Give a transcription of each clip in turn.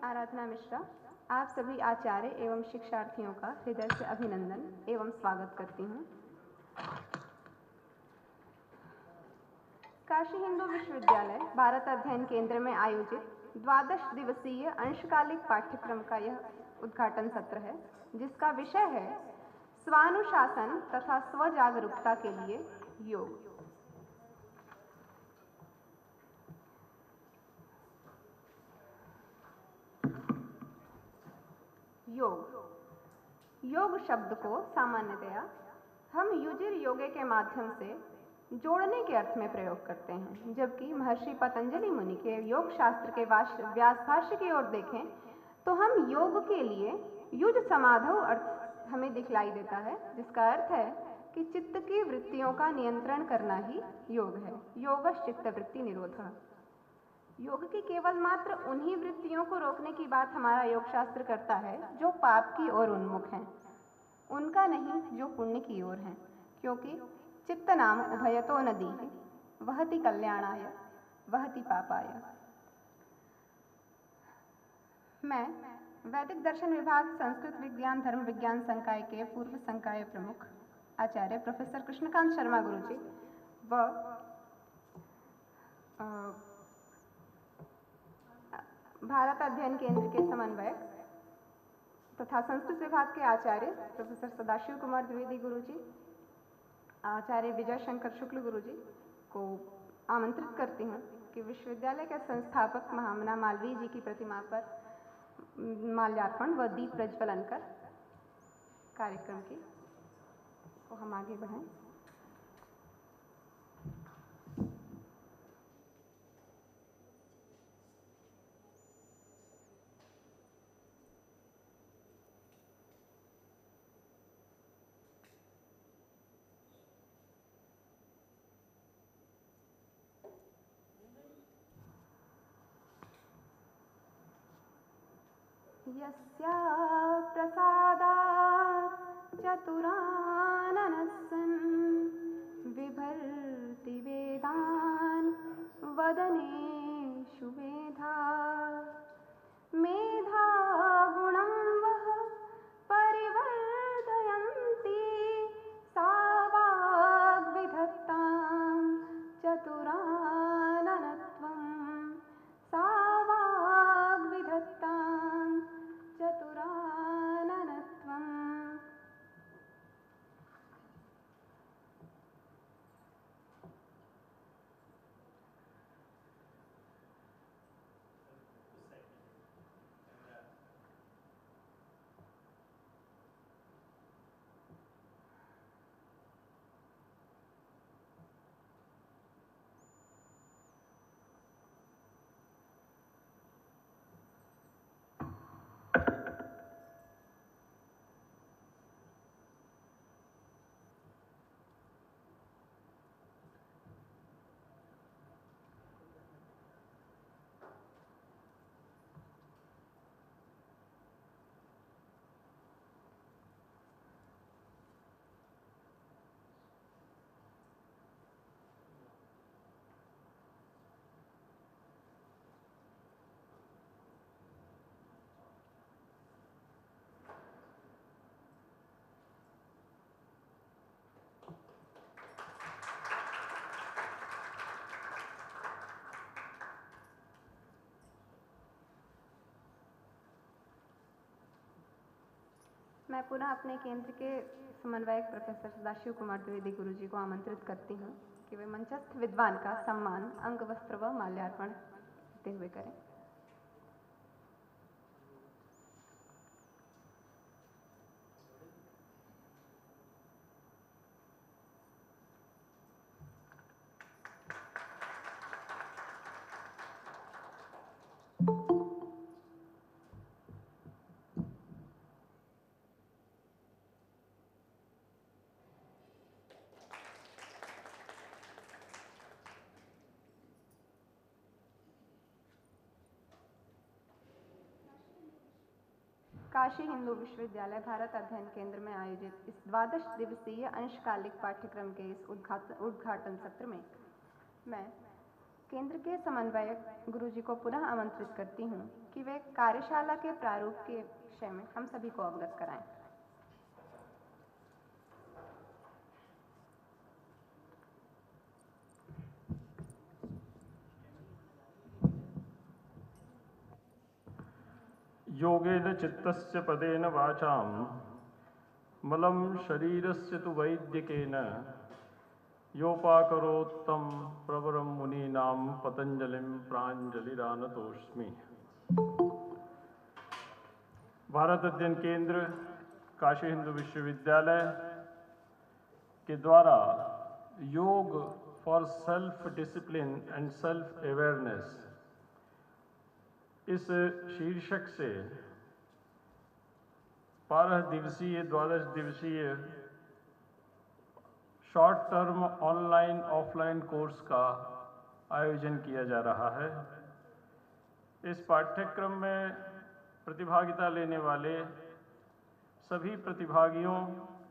आराधना मिश्रा आप सभी आचार्य एवं शिक्षार्थियों का हृदय से अभिनंदन एवं स्वागत करती हूँ। काशी हिंदू विश्वविद्यालय भारत अध्ययन केंद्र में आयोजित 12 दिवसीय अंशकालिक पाठ्यक्रम का यह उद्घाटन सत्र है, जिसका विषय है स्वानुशासन तथा स्वजागरूकता के लिए योग। योग शब्द को सामान्यतया हम युजिर योगे के माध्यम से जोड़ने के अर्थ में प्रयोग करते हैं, जबकि महर्षि पतंजलि मुनि के योग शास्त्र के व्यास भाष्य की ओर देखें तो हम योग के लिए युज समाधौ अर्थ हमें दिखलाई देता है, जिसका अर्थ है कि चित्त की वृत्तियों का नियंत्रण करना ही योग है। योगश्च चित्त वृत्ति निरोधः। योग की केवल मात्र उन्हीं वृत्तियों को रोकने की बात हमारा योग शास्त्र करता है जो पाप की ओर उन्मुख हैं, उनका नहीं जो पुण्य की ओर हैं, क्योंकि चित्त नाम उभयतो नदी वहति कल्याणाय वहति पापाय। मैं वैदिक दर्शन विभाग संस्कृत विज्ञान धर्म विज्ञान संकाय के पूर्व संकाय प्रमुख आचार्य प्रोफेसर कृष्णकांत शर्मा गुरुजी व भारत अध्ययन केंद्र के समन्वयक तथा संस्कृत विभाग के आचार्य प्रोफेसर सदाशिव कुमार द्विवेदी गुरुजी, आचार्य विजय शंकर शुक्ल गुरुजी को आमंत्रित करती हूँ कि विश्वविद्यालय के संस्थापक महामना मालवीय जी की प्रतिमा पर माल्यार्पण व दीप प्रज्वलन कर कार्यक्रम की को हम आगे बढ़ें। यस्या प्रसादात् चतुराननः सन् बिभर्ति वेदान् वदनेषु मेधा। मेधा गुणं वः परिवर्धयन्ति सा वाग्विधत्तां चतुराननत्वं। सा वाग्विधत्तां चतुराननत्वम्। मैं पुनः अपने केंद्र के समन्वयक प्रोफेसर सदाशिव कुमार द्विवेदी गुरुजी को आमंत्रित करती हूँ कि वे मंचस्थ विद्वान का सम्मान अंग वस्त्र व माल्यार्पण करते हुए करें। काशी हिंदू विश्वविद्यालय भारत अध्ययन केंद्र में आयोजित इस 12 दिवसीय अंशकालिक पाठ्यक्रम के इस उद्घाटन सत्र में मैं केंद्र के समन्वयक गुरुजी को पुनः आमंत्रित करती हूँ कि वे कार्यशाला के प्रारूप के विषय में हम सभी को अवगत कराएं। योगेन चित्तस्य पदेन वाचां मलं शरीरस्य तु वैद्यकेन योपाकरोत्तं प्रवरं मुनीनां पतंजलिं प्राञ्जलिरानतोऽस्मि। भारत अध्ययन केंद्र काशी हिंदू विश्वविद्यालय के द्वारा योग for self discipline and self awareness इस शीर्षक से 12 दिवसीय 12 दिवसीय short term online offline course का आयोजन किया जा रहा है। इस पाठ्यक्रम में प्रतिभागिता लेने वाले सभी प्रतिभागियों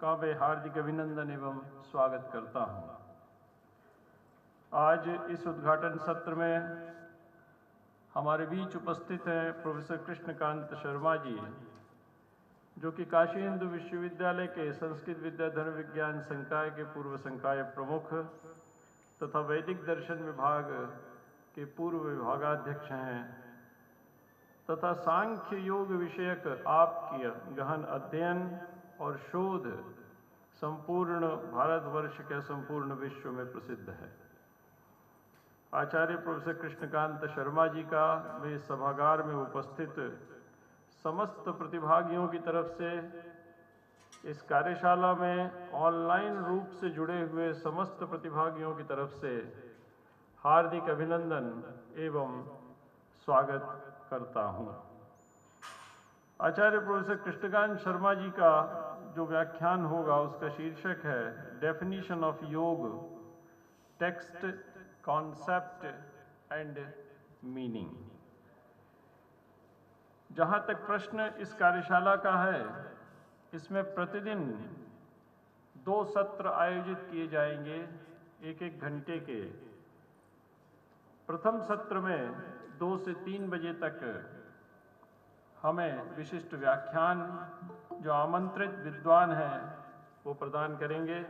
का मैं हार्दिक अभिनंदन एवं स्वागत करता हूं। आज इस उद्घाटन सत्र में हमारे बीच उपस्थित हैं प्रोफेसर कृष्णकांत शर्मा जी, जो कि काशी हिंदू विश्वविद्यालय के संस्कृत विद्या धर्म विज्ञान संकाय के पूर्व संकाय प्रमुख तथा वैदिक दर्शन विभाग के पूर्व विभागाध्यक्ष हैं तथा सांख्य योग विषयक आपकी गहन अध्ययन और शोध संपूर्ण भारतवर्ष के संपूर्ण विश्व में प्रसिद्ध है। आचार्य प्रोफेसर कृष्णकांत शर्मा जी का वे सभागार में उपस्थित समस्त प्रतिभागियों की तरफ से इस कार्यशाला में ऑनलाइन रूप से जुड़े हुए समस्त प्रतिभागियों की तरफ से हार्दिक अभिनंदन एवं स्वागत करता हूं। आचार्य प्रोफेसर कृष्णकांत शर्मा जी का जो व्याख्यान होगा उसका शीर्षक है डेफिनेशन ऑफ योग, टेक्स्ट, कॉन्सेप्ट एंड मीनिंग। जहां तक प्रश्न इस कार्यशाला का है, इसमें प्रतिदिन 2 सत्र आयोजित किए जाएंगे 1-1 घंटे के। प्रथम सत्र में 2 से 3 बजे तक हमें विशिष्ट व्याख्यान जो आमंत्रित विद्वान हैं वो प्रदान करेंगे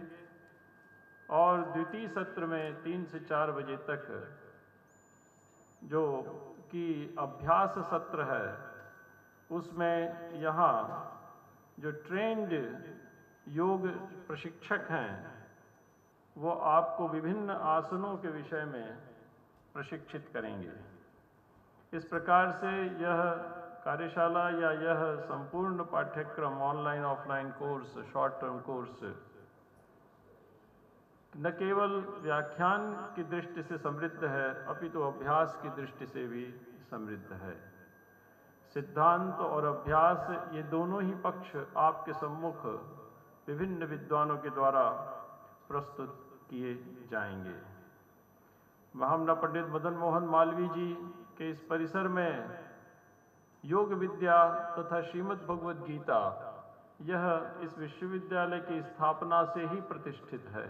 और द्वितीय सत्र में 3 से 4 बजे तक जो कि अभ्यास सत्र है, उसमें यहाँ जो ट्रेंड योग प्रशिक्षक हैं वो आपको विभिन्न आसनों के विषय में प्रशिक्षित करेंगे। इस प्रकार से यह कार्यशाला या यह संपूर्ण पाठ्यक्रम online offline course, short term course न केवल व्याख्यान की दृष्टि से समृद्ध है अपितु अभ्यास की दृष्टि से भी समृद्ध है। सिद्धांत और अभ्यास ये दोनों ही पक्ष आपके सम्मुख विभिन्न विद्वानों के द्वारा प्रस्तुत किए जाएंगे। महामना पंडित मदन मोहन मालवीय जी के इस परिसर में योग विद्या तथा श्रीमद् भगवद गीता यह इस विश्वविद्यालय की स्थापना से ही प्रतिष्ठित है।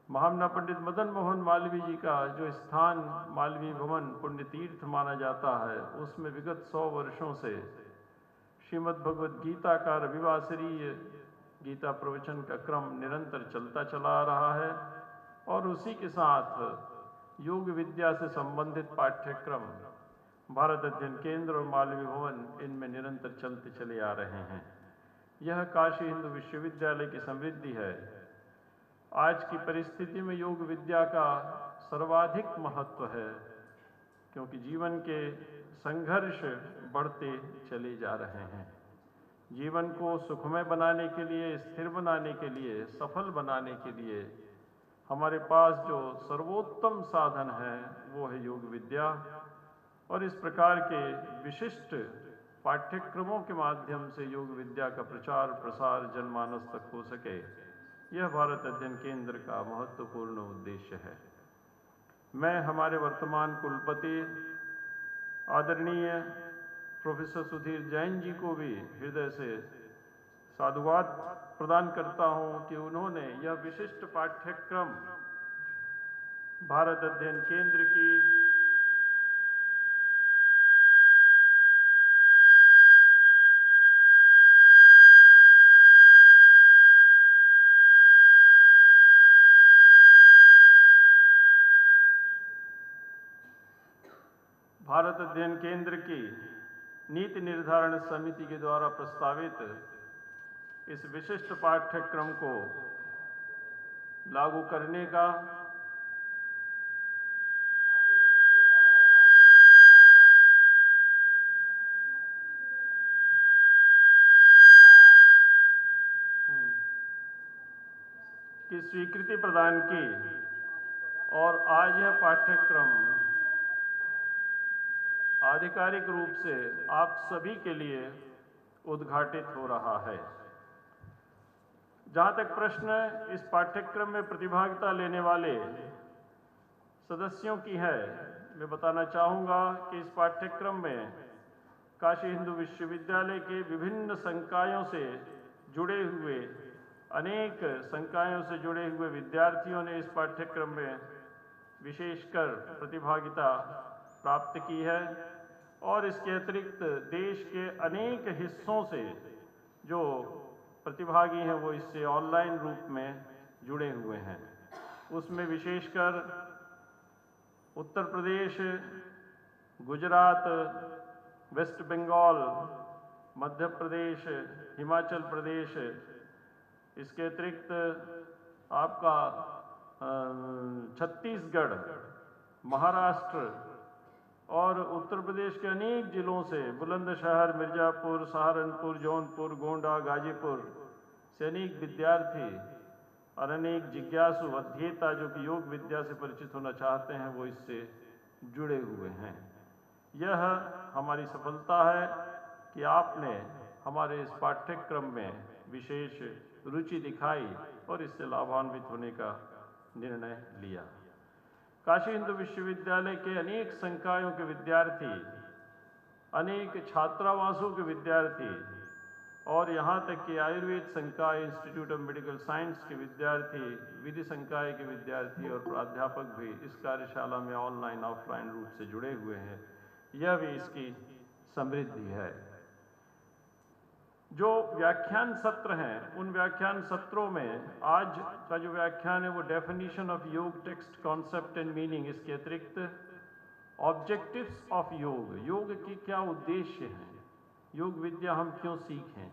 महामना पंडित मदन मोहन मालवीय जी का जो स्थान मालवीय भवन पुण्यतीर्थ माना जाता है, उसमें विगत 100 वर्षों से श्रीमद् भगवद गीता का रविवासरीय गीता प्रवचन का क्रम निरंतर चलता चला आ रहा है और उसी के साथ योग विद्या से संबंधित पाठ्यक्रम भारत अध्ययन केंद्र और मालवीय भवन इनमें निरंतर चलते चले आ रहे हैं। यह काशी हिंदू विश्वविद्यालय की समृद्धि है। आज की परिस्थिति में योग विद्या का सर्वाधिक महत्व है, क्योंकि जीवन के संघर्ष बढ़ते चले जा रहे हैं। जीवन को सुखमय बनाने के लिए, स्थिर बनाने के लिए, सफल बनाने के लिए हमारे पास जो सर्वोत्तम साधन है वो है योग विद्या। और इस प्रकार के विशिष्ट पाठ्यक्रमों के माध्यम से योग विद्या का प्रचार प्रसार जनमानस तक हो सके, यह भारत अध्ययन केंद्र का महत्वपूर्ण उद्देश्य है। मैं हमारे वर्तमान कुलपति आदरणीय प्रोफेसर सुधीर जैन जी को भी हृदय से साधुवाद प्रदान करता हूं कि उन्होंने यह विशिष्ट पाठ्यक्रम भारत अध्ययन केंद्र की अध्ययन केंद्र की नीति निर्धारण समिति के द्वारा प्रस्तावित इस विशिष्ट पाठ्यक्रम को लागू करने का की स्वीकृति प्रदान की और आज यह पाठ्यक्रम आधिकारिक रूप से आप सभी के लिए उद्घाटित हो रहा है। जहां तक प्रश्न इस पाठ्यक्रम में प्रतिभागिता लेने वाले सदस्यों की है, मैं बताना चाहूँगा कि इस पाठ्यक्रम में काशी हिंदू विश्वविद्यालय के विभिन्न संकायों से जुड़े हुए विद्यार्थियों ने इस पाठ्यक्रम में विशेषकर प्रतिभागिता प्राप्त की है और इसके अतिरिक्त देश के अनेक हिस्सों से जो प्रतिभागी हैं वो इससे ऑनलाइन रूप में जुड़े हुए हैं। उसमें विशेषकर उत्तर प्रदेश, गुजरात, वेस्ट बंगाल, मध्य प्रदेश, हिमाचल प्रदेश, इसके अतिरिक्त आपका छत्तीसगढ़, महाराष्ट्र और उत्तर प्रदेश के अनेक जिलों से बुलंदशहर, मिर्जापुर, सहारनपुर, जौनपुर, गोंडा, गाजीपुर से अनेक विद्यार्थी और अनेक जिज्ञासु अध्येता जो कि योग विद्या से परिचित होना चाहते हैं वो इससे जुड़े हुए हैं। यह हमारी सफलता है कि आपने हमारे इस पाठ्यक्रम में विशेष रुचि दिखाई और इससे लाभान्वित होने का निर्णय लिया। काशी हिंदू विश्वविद्यालय के अनेक संकायों के विद्यार्थी, अनेक छात्रावासों के विद्यार्थी और यहाँ तक कि आयुर्वेद संकाय, इंस्टीट्यूट ऑफ मेडिकल साइंस के विद्यार्थी, विधि संकाय के विद्यार्थी और प्राध्यापक भी इस कार्यशाला में ऑनलाइन ऑफलाइन रूप से जुड़े हुए हैं। यह भी इसकी समृद्धि है। जो व्याख्यान सत्र हैं, उन व्याख्यान सत्रों में आज का जो व्याख्यान है वो डेफिनेशन ऑफ योग, टेक्स्ट, कॉन्सेप्ट एंड मीनिंग, इसके अतिरिक्त ऑब्जेक्टिव्स ऑफ योग, योग के क्या उद्देश्य हैं, योग विद्या हम क्यों सीखें,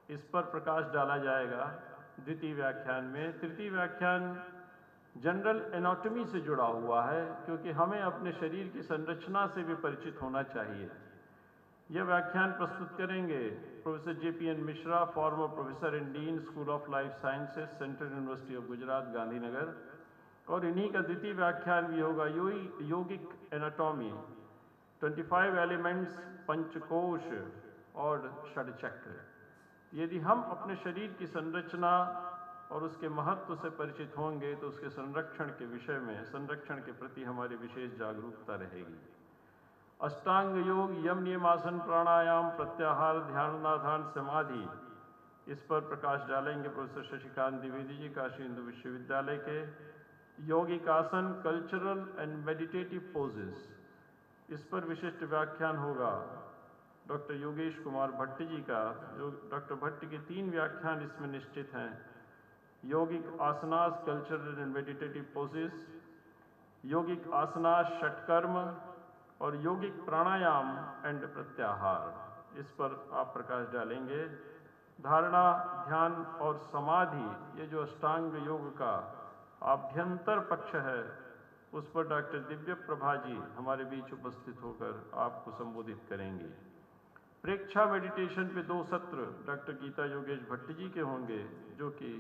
इस पर प्रकाश डाला जाएगा द्वितीय व्याख्यान में। तृतीय व्याख्यान जनरल एनाटॉमी से जुड़ा हुआ है क्योंकि हमें अपने शरीर की संरचना से भी परिचित होना चाहिए। यह व्याख्यान प्रस्तुत करेंगे professor JPN Mishra, farmer professor and dean, school of life sciences, central university of Gujarat, Gandhinagar. और इन्हीं का द्वितीय व्याख्यान भी होगा योगिक एनाटॉमी, 25 एलिमेंट्स, पंचकोश और षडचक्र। यदि हम अपने शरीर की संरचना और उसके महत्व से परिचित होंगे तो उसके संरक्षण के विषय में, संरक्षण के प्रति हमारी विशेष जागरूकता रहेगी। अष्टांग योग, यम, नियमासन, प्राणायाम, प्रत्याहार, ध्यान, समाधि, इस पर प्रकाश डालेंगे प्रोफेसर शशिकांत द्विवेदी जी, काशी हिंदू विश्वविद्यालय के। यौगिक आसन, कल्चरल एंड मेडिटेटिव पोजेस, इस पर विशिष्ट व्याख्यान होगा डॉक्टर योगेश कुमार भट्ट जी का। जो डॉक्टर भट्ट के 3 व्याख्यान इसमें निश्चित हैं। यौगिक आसनास, कल्चरल एंड मेडिटेटिव पोजेस, यौगिक आसनास, षटकर्म और यौगिक प्राणायाम एंड प्रत्याहार, इस पर आप प्रकाश डालेंगे। धारणा, ध्यान और समाधि, ये जो अष्टांग योग का आभ्यंतर पक्ष है, उस पर डॉक्टर दिव्य प्रभा जी हमारे बीच उपस्थित होकर आपको संबोधित करेंगी। प्रेक्षा मेडिटेशन पे 2 सत्र डॉक्टर गीता योगेश भट्ट जी के होंगे जो कि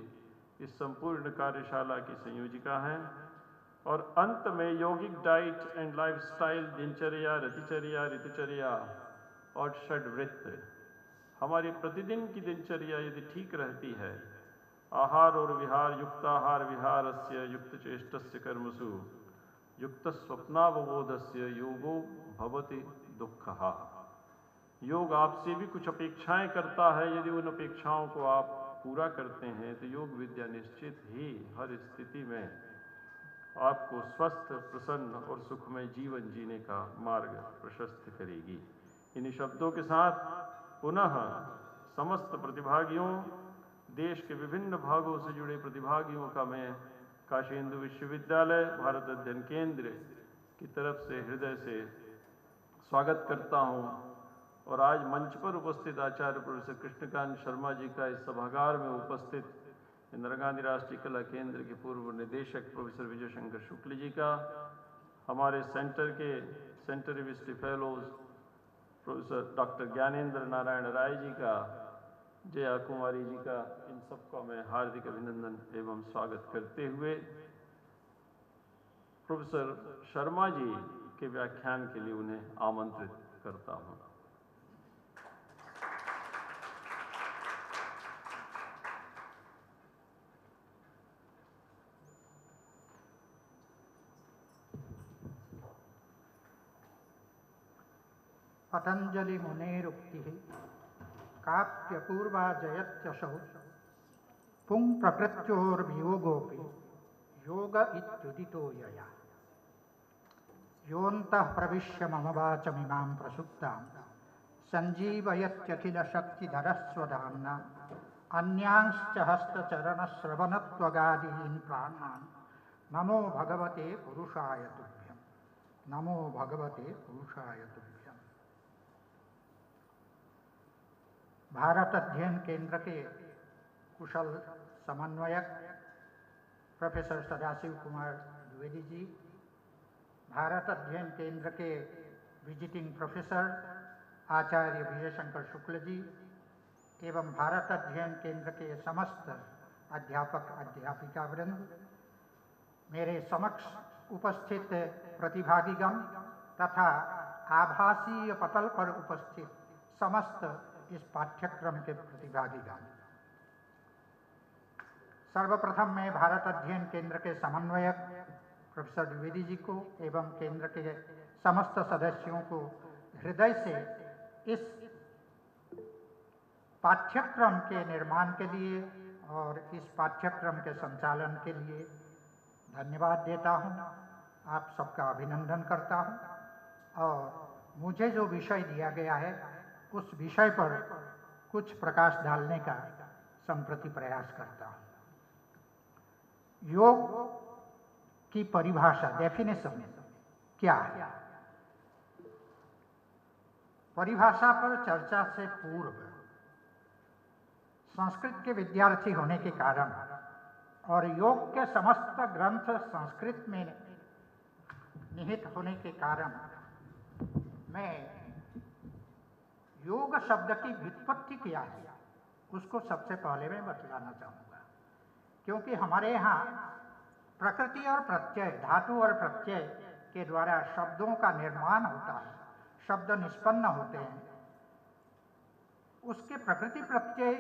इस संपूर्ण कार्यशाला की संयोजिका हैं। और अंत में यौगिक डाइट एंड लाइफस्टाइल, दिनचर्या, रतिचर्या, ऋतुचर्या और षड्वृत्त। हमारी प्रतिदिन की दिनचर्या यदि ठीक रहती है, आहार और विहार, युक्ताहार विहारस्य युक्त चेष्टस्य कर्मसु युक्त स्वप्नावबोधस्य योगो भवति दुःखः। योग आपसे भी कुछ अपेक्षाएं करता है, यदि उन अपेक्षाओं को आप पूरा करते हैं तो योग विद्या निश्चित ही हर स्थिति में आपको स्वस्थ, प्रसन्न और सुखमय जीवन जीने का मार्ग प्रशस्त करेगी। इन्हीं शब्दों के साथ पुनः समस्त प्रतिभागियों, देश के विभिन्न भागों से जुड़े प्रतिभागियों का मैं काशी हिंदू विश्वविद्यालय, भारत अध्ययन केंद्र की तरफ से हृदय से स्वागत करता हूं और आज मंच पर उपस्थित आचार्य प्रोफेसर कृष्णकांत शर्मा जी का इस सभागार में उपस्थित इंदिरा गांधी राष्ट्रीय कला केंद्र के पूर्व निदेशक प्रोफेसर विजय शंकर शुक्ल जी का, हमारे सेंटर के centre visit fellows professor doctor Gyanendra Narayan Rai ji का, जया कुमारी जी का, इन सबका मैं हार्दिक अभिनंदन एवं स्वागत करते हुए प्रोफेसर शर्मा जी के व्याख्यान के लिए उन्हें आमंत्रित करता हूं। पतंजलि मुनेरुक्ति काप्यपूर्वा जयत्यशौ पुं प्रकृत्योर्वियोगोऽपि योग इत्युदितो यया योऽन्तः प्रविश्य मम वाचमिमां प्रसुप्तां सञ्जीवयत्यखिलशक्तिधरस्वधाम्ना अन्यांश्च हस्तचरणश्रवणत्वगादीन् प्राणान् नमो भगवते पुरुषाय तुभ्यं, नमो भगवते पुरुषाय तुभ्यं। भारत अध्ययन केंद्र के कुशल समन्वयक प्रोफेसर सदाशिव कुमार द्विवेदी जी, भारत अध्ययन केंद्र के विजिटिंग प्रोफेसर आचार्य विजय शंकर शुक्ल जी एवं भारत अध्ययन केंद्र के समस्त अध्यापक अध्यापिका वृंद, मेरे समक्ष उपस्थित प्रतिभागीगण तथा आभासीय पटल पर उपस्थित समस्त इस पाठ्यक्रम के प्रतिभागीगण, सर्वप्रथम मैं भारत अध्ययन केंद्र के समन्वयक प्रोफेसर द्विवेदी जी को एवं केंद्र के समस्त सदस्यों को हृदय से इस पाठ्यक्रम के निर्माण के लिए और इस पाठ्यक्रम के संचालन के लिए धन्यवाद देता हूं, आप सबका अभिनंदन करता हूं और मुझे जो विषय दिया गया है उस विषय पर कुछ प्रकाश डालने का संप्रति प्रयास करता हूं। योग की परिभाषा, डेफिनेशन क्या है? परिभाषा पर चर्चा से पूर्व संस्कृत के विद्यार्थी होने के कारण और योग के समस्त ग्रंथ संस्कृत में निहित होने के कारण मैं योग शब्द की व्युत्पत्ति क्या है उसको सबसे पहले मैं बतलाना चाहूँगा, क्योंकि हमारे यहाँ प्रकृति और प्रत्यय, धातु और प्रत्यय के द्वारा शब्दों का निर्माण होता है, शब्द निष्पन्न होते हैं। उसके प्रकृति प्रत्यय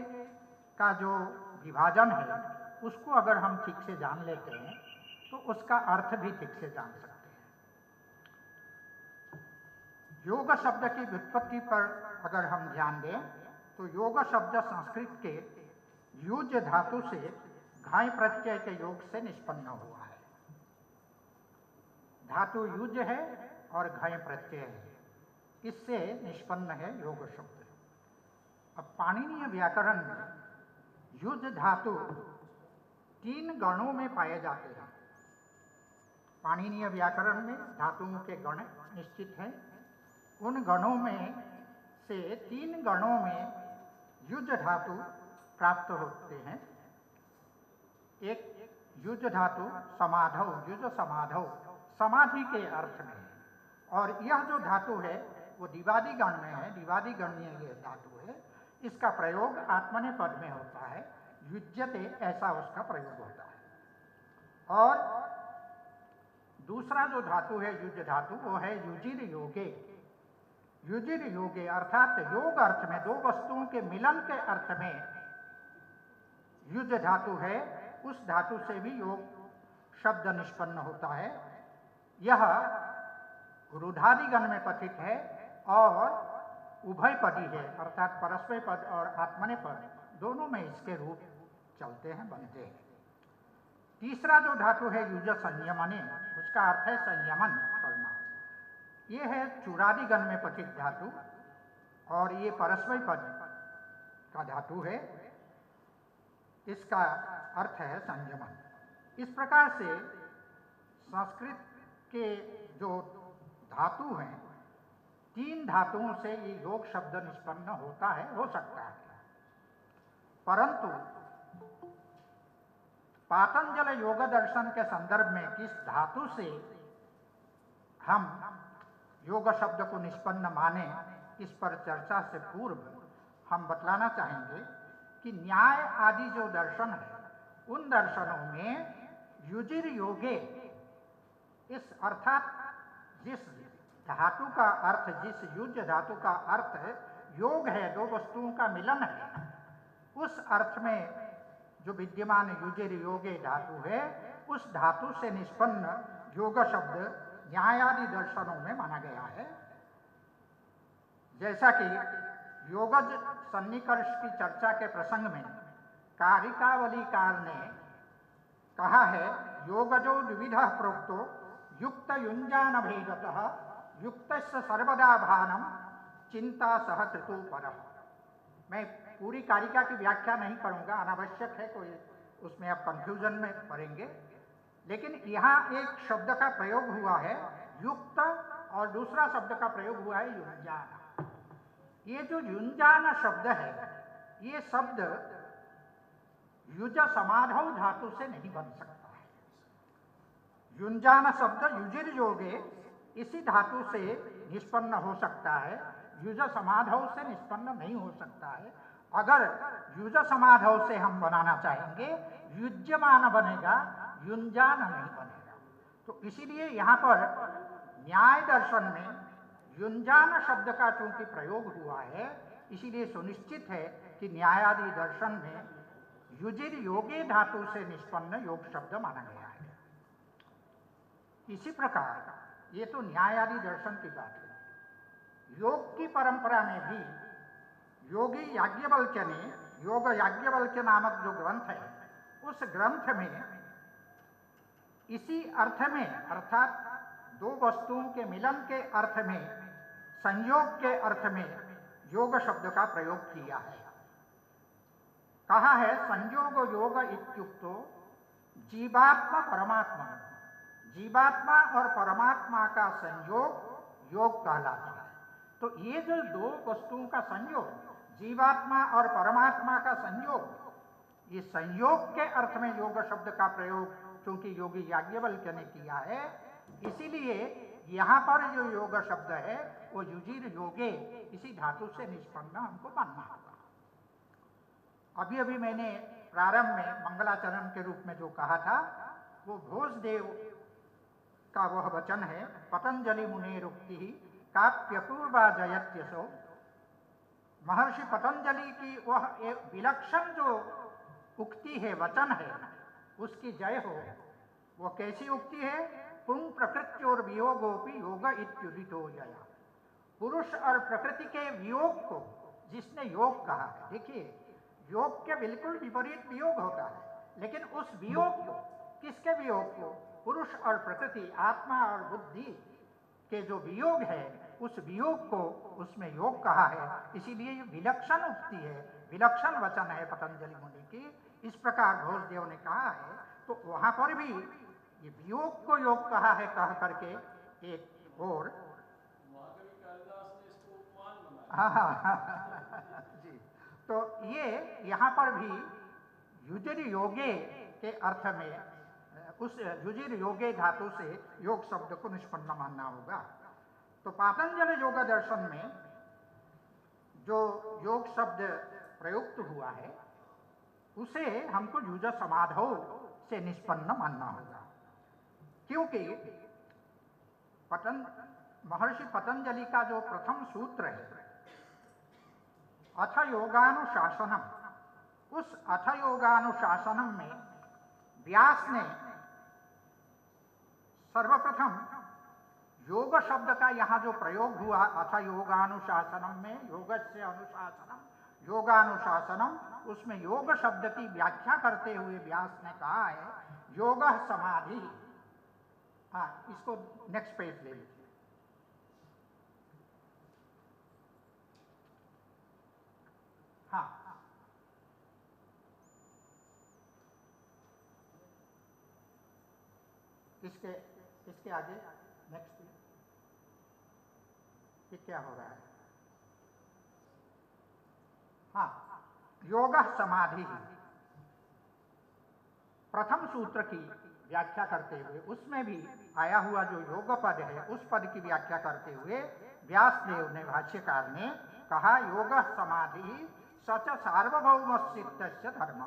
का जो विभाजन है उसको अगर हम ठीक से जान लेते हैं तो उसका अर्थ भी ठीक से जान सकते हैं। योग शब्द की व्युत्पत्ति पर अगर हम ध्यान दें तो योग शब्द संस्कृत के युज धातु से घाय प्रत्यय के योग से निष्पन्न हुआ है। धातु युज है और घाय प्रत्यय है, इससे निष्पन्न है योग शब्द। अब पाणिनीय व्याकरण में युज धातु 3 गणों में पाए जाते हैं। पाणिनीय व्याकरण में धातुओं के गण निश्चित हैं। उन गणों में से 3 गणों में युज धातु प्राप्त होते हैं। एक युज धातु समाधौ, युज समाधौ, समाधि के अर्थ में है, और यह जो धातु है वो दिवादी गण में है, दिवादी गणीय यह धातु है। इसका प्रयोग आत्मनेपद में होता है, युज्यते ऐसा उसका प्रयोग होता है। और दूसरा जो धातु है युज धातु वो है युजिर योगे। युजिर योगे अर्थात योग अर्थ में, 2 वस्तुओं के मिलन के अर्थ में युज धातु है, उस धातु से भी योग शब्द निष्पन्न होता है। यह रुधादि गण में पठित है और उभयपदी है, अर्थात परस्मै पद और आत्मनेपद दोनों में इसके रूप चलते हैं, बनते हैं। तीसरा जो धातु है युज संयमने, उसका अर्थ है संयमन करना। ये है चूरादि गण में पठित धातु और ये परस्मै पद का धातु है, इसका अर्थ है संयमन। इस प्रकार से संस्कृत के जो धातु हैं तीन धातुओं से ये योग शब्द निष्पन्न होता है, हो सकता है। परंतु पातंजल योग दर्शन के संदर्भ में किस धातु से हम योग शब्द को निष्पन्न माने, इस पर चर्चा से पूर्व हम बतलाना चाहेंगे कि न्याय आदि जो दर्शन है, उन दर्शनों में युजिर योगे, इस अर्थात जिस धातु का अर्थ, जिस युज धातु का अर्थ योग है, दो वस्तुओं का मिलन है, उस अर्थ में जो विद्यमान युजिर योगे धातु है, उस धातु से निष्पन्न योग शब्द न्यायादि दर्शनों में माना गया है। जैसा कि योगज सन्निकर्ष की चर्चा के प्रसंग में कारिकावलीकार ने कहा है, योगजो द्विविध प्रोक्तो युक्त युंजान भेदतः युक्तस्य सर्वदा भानम चिंता सह कृतु परः। मैं पूरी कारिका की व्याख्या नहीं करूंगा, अनावश्यक है, कोई उसमें आप कंफ्यूजन में पड़ेंगे। लेकिन यहाँ एक शब्द का प्रयोग हुआ है युक्त, और दूसरा शब्द का प्रयोग हुआ है युंजान। ये जो युंजान शब्द है, ये शब्द युज समाधौ धातु से नहीं बन सकता है। युंजान शब्द युजिर योगे इसी धातु से निष्पन्न हो सकता है, युज समाधौ से निष्पन्न नहीं हो सकता है। अगर युज समाधौ से हम बनाना चाहेंगे, युज्यमान बनेगा, युंजान नहीं बनेगा। तो इसीलिए यहाँ पर न्याय दर्शन में युंजान शब्द का चूंकि प्रयोग हुआ है, इसीलिए सुनिश्चित है कि न्यायादि दर्शन में युजिर योगे धातु से निष्पन्न योग शब्द माना गया है। इसी प्रकार ये तो न्यायादि दर्शन की बात है। योग की परंपरा में भी योगी याज्ञवल्क्य ने योग याज्ञवल्क्य नामक जो ग्रंथ है, उस ग्रंथ में इसी अर्थ में, अर्थात दो वस्तुओं के मिलन के अर्थ में, संयोग के अर्थ में योग शब्द का प्रयोग किया है। कहा है संयोग योग इत्युक्तो जीवात्मा परमात्मा, जीवात्मा और परमात्मा का संयोग योग कहलाता है। तो ये जो दो वस्तुओं का संयोग, जीवात्मा और परमात्मा का संयोग, ये संयोग के अर्थ में योग शब्द का प्रयोग चूंकि योगी याज्ञवल्क्य ने किया है, इसीलिए यहाँ पर जो योग शब्द है वो युजिर योगे इसी धातु से निष्पन्न हमको मानना होगा। अभी अभी मैंने प्रारंभ में मंगलाचरण के रूप में जो कहा था, वो भोजदेव का वह वचन है, पतंजलि मुनेरुक्ति काप्यपूर्वा जयत्यसो। महर्षि पतंजलि की वह एक विलक्षण जो उक्ति है, वचन है, उसकी जय हो। वो कैसी उक्ति है? पुंग प्रकृत्योर वियोगोपि योग इत्युदितो जया। पुरुष और प्रकृति के वियोग को जिसने योग कहा है, देखिए योग के बिल्कुल विपरीत वियोग होता है, लेकिन उस वियोग को, किसके वियोग को? पुरुष और प्रकृति, आत्मा और बुद्धि के जो वियोग है, उस वियोग को उसमें योग कहा है। इसीलिए ये विलक्षण उक्ति है, विलक्षण वचन है पतंजलि मुनि की। इस प्रकार भोजदेव ने कहा है, तो वहां पर भी ये वियोग को योग कहा है कह करके एक और जी। तो ये यहाँ पर भी युजिर योगे के अर्थ में उस युजिर योगे धातु से योग शब्द को निष्पन्न मानना होगा। तो पातंजल योग दर्शन में जो योग शब्द प्रयुक्त हुआ है, उसे हमको युज समाधौ से निष्पन्न मानना होगा, क्योंकि महर्षि पतंजलि का जो प्रथम सूत्र है अथ योगानुशासनम, उस अथ योगानुशासनम में व्यास ने सर्वप्रथम योग शब्द का यहाँ जो प्रयोग हुआ, अथ योगानुशासनम में योगस्य अनुशासनम योगानुशासनम, उसमें योग शब्द की व्याख्या करते हुए व्यास ने कहा है योग समाधि। हाँ, इसको नेक्स्ट पेज ले लीजिए। हाँ, इसके आगे नेक्स्ट पेज। ये क्या हो रहा है? हाँ, योग समाधि प्रथम सूत्र की व्याख्या करते हुए उसमें भी आया हुआ जो योग पद है उस पद की व्याख्या करते हुए व्यासदेव ने, भाष्यकार ने कहा योग समाधि सच सार्वभौम चित्तस्य धर्म,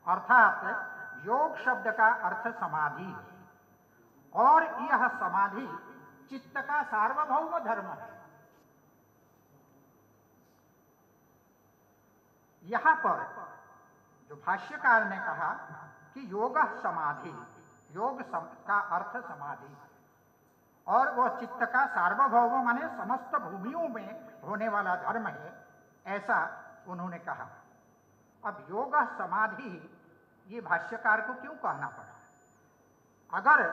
अर्थात योग शब्द का अर्थ समाधि है और यह समाधि चित्त का सार्वभौम धर्म है। यहां पर जो भाष्यकार ने कहा कि योग समाधि, योग का अर्थ समाधि और वह चित्त का सार्वभौम माने समस्त भूमियों में होने वाला धर्म है, ऐसा उन्होंने कहा। अब योग समाधि ये भाष्यकार को क्यों कहना पड़ा? अगर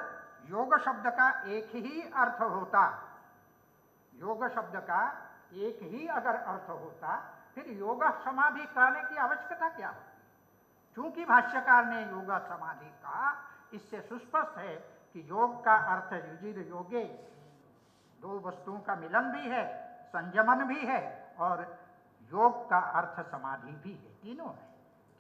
योग शब्द का एक ही अर्थ होता, योग शब्द का एक ही अगर अर्थ होता फिर योग समाधि कहने की आवश्यकता क्या हो? क्योंकि भाष्यकार ने योग समाधि कहा, इससे सुस्पष्ट है कि योग का अर्थ युजिर योगे, दो वस्तुओं का मिलन भी है, संयमन भी है और योग का अर्थ समाधि भी है, तीनों है।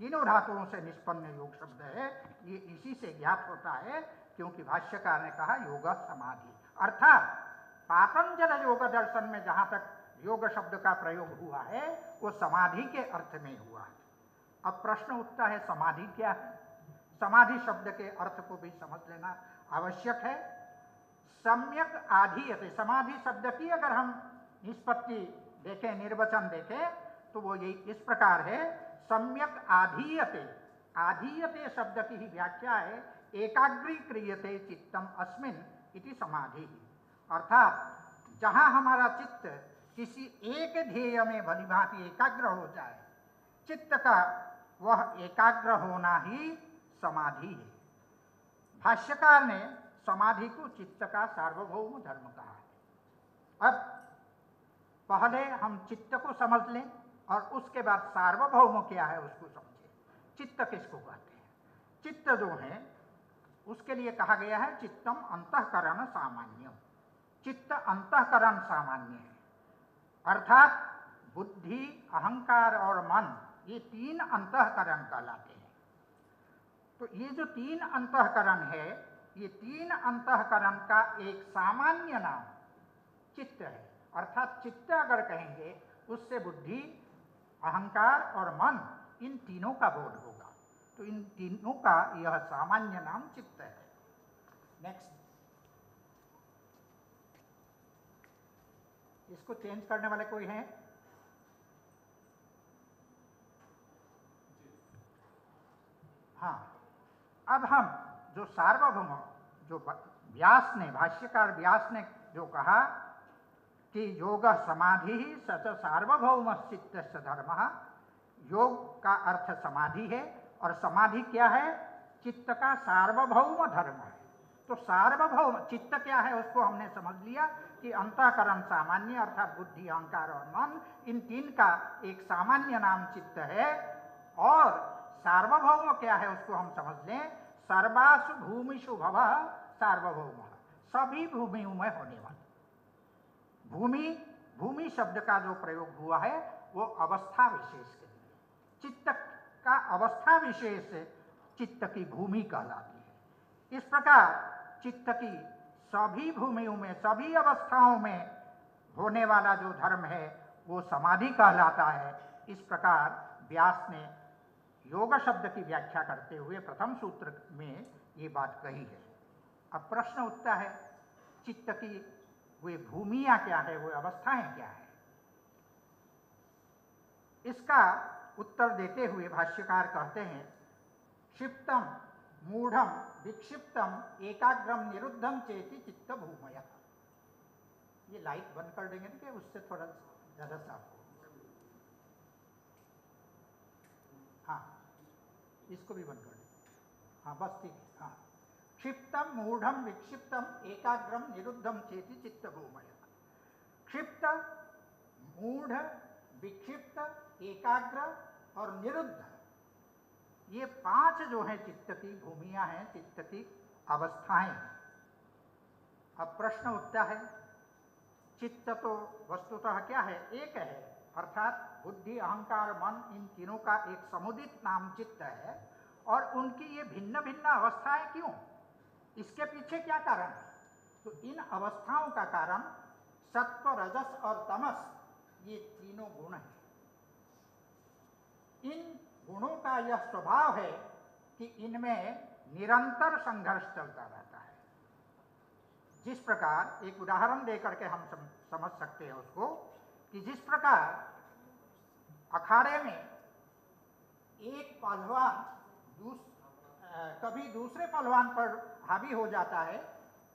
तीनों धातुओं से निष्पन्न योग शब्द है, ये इसी से ज्ञात होता है क्योंकि भाष्यकार ने कहा योग समाधि, अर्थात पातंजल योग दर्शन में जहां तक योग शब्द का प्रयोग हुआ है वो समाधि के अर्थ में हुआ है। अब प्रश्न उठता है समाधि क्या है? समाधि शब्द के अर्थ को भी समझ लेना आवश्यक है। सम्यक आधीयते, समाधि शब्द की अगर हम निष्पत्ति देखें, निर्वचन देखें तो वो ये इस प्रकार है, सम्यक आधीयते। आधीयते शब्द की ही व्याख्या है एकाग्रीक्रियते चित्तम अस्मिन् इति समाधि, अर्थात जहां हमारा चित्त किसी एक ध्येय में भलीभांति एकाग्र हो जाए, चित्त का वह एकाग्र होना ही समाधि है। भाष्यकार ने समाधि को चित्त का सार्वभौम धर्म कहा है। अब पहले हम चित्त को समझ लें और उसके बाद सार्वभौम क्या है उसको समझें। चित्त किसको कहते हैं? चित्त जो है उसके लिए कहा गया है चित्तम अंतःकरण सामान्यम, चित्त अंतःकरण सामान्य है, अर्थात बुद्धि, अहंकार और मन ये तीन अंतःकरण कहलाते हैं। तो ये जो तीन अंतःकरण है, ये तीन अंतःकरण का एक सामान्य नाम चित्त है, अर्थात चित्त अगर कहेंगे उससे बुद्धि, अहंकार और मन इन तीनों का बोध होगा, तो इन तीनों का यह सामान्य नाम चित्त है। नेक्स्ट, इसको चेंज करने वाले कोई हैं? हाँ, अब हम जो सार्वभौम, जो व्यास ने, भाष्यकार व्यास ने जो कहा कि योग समाधि ही सच सार्वभौम चित्तस्य धर्म, योग का अर्थ समाधि है और समाधि क्या है? चित्त का सार्वभौम धर्म है। तो सार्वभौम चित्त क्या है उसको हमने समझ लिया कि अंतःकरण सामान्य अर्थात बुद्धि, अहंकार और मन, इन तीन का एक सामान्य नाम चित्त है। और सार्वभौम क्या है उसको हम समझ लें, सर्वासु भूमिषु भवः सार्वभौम, सभी भूमियों में होने वाला। भूमि, भूमि शब्द का जो प्रयोग हुआ है वो अवस्था विशेष के लिए, चित्त का अवस्था विशेष चित्त की भूमि कहलाती है। इस प्रकार चित्त की सभी भूमियों में, सभी अवस्थाओं में होने वाला जो धर्म है वो समाधि कहलाता है। इस प्रकार व्यास ने योग शब्द की व्याख्या करते हुए प्रथम सूत्र में ये बात कही है। अब प्रश्न उठता है चित्त की वे भूमियां क्या है, वो अवस्थाएं क्या है? इसका उत्तर देते हुए भाष्यकार कहते हैं क्षिप्तम मूढ़म विक्षिप्तम एकाग्रम निरुद्धम चेति चित्त भूमय। ये लाइट बंद कर देंगे कि उससे थोड़ा ज्यादा साफ हो। हाँ, इसको भी बंद कर दें। हाँ बस ठीक है। हाँ, क्षिप्तम मूढ़म विक्षिप्तम एकाग्रम निरुद्धम चेति चित्त भूमय। क्षिप्त, मूढ़, विक्षिप्त, एकाग्र और निरुद्ध, ये पांच जो हैं चित्त की भूमियां हैं, चित्त की अवस्थाएं हैं। अब प्रश्न उठता है चित्त तो वस्तुतः क्या है? एक है, अर्थात बुद्धि, अहंकार, मन, इन तीनों का एक समुदित नाम चित्त है। और उनकी ये भिन्न भिन्न अवस्थाएं क्यों? इसके पीछे क्या कारण है? तो इन अवस्थाओं का कारण सत्व, रजस और तमस, ये तीनों गुण हैं। इन गुणों का यह स्वभाव है कि इनमें निरंतर संघर्ष चलता रहता है। जिस प्रकार, एक उदाहरण देकर के हम समझ सकते हैं उसको, कि जिस प्रकार अखाड़े में एक पहलवान कभी दूसरे पहलवान पर हावी हो जाता है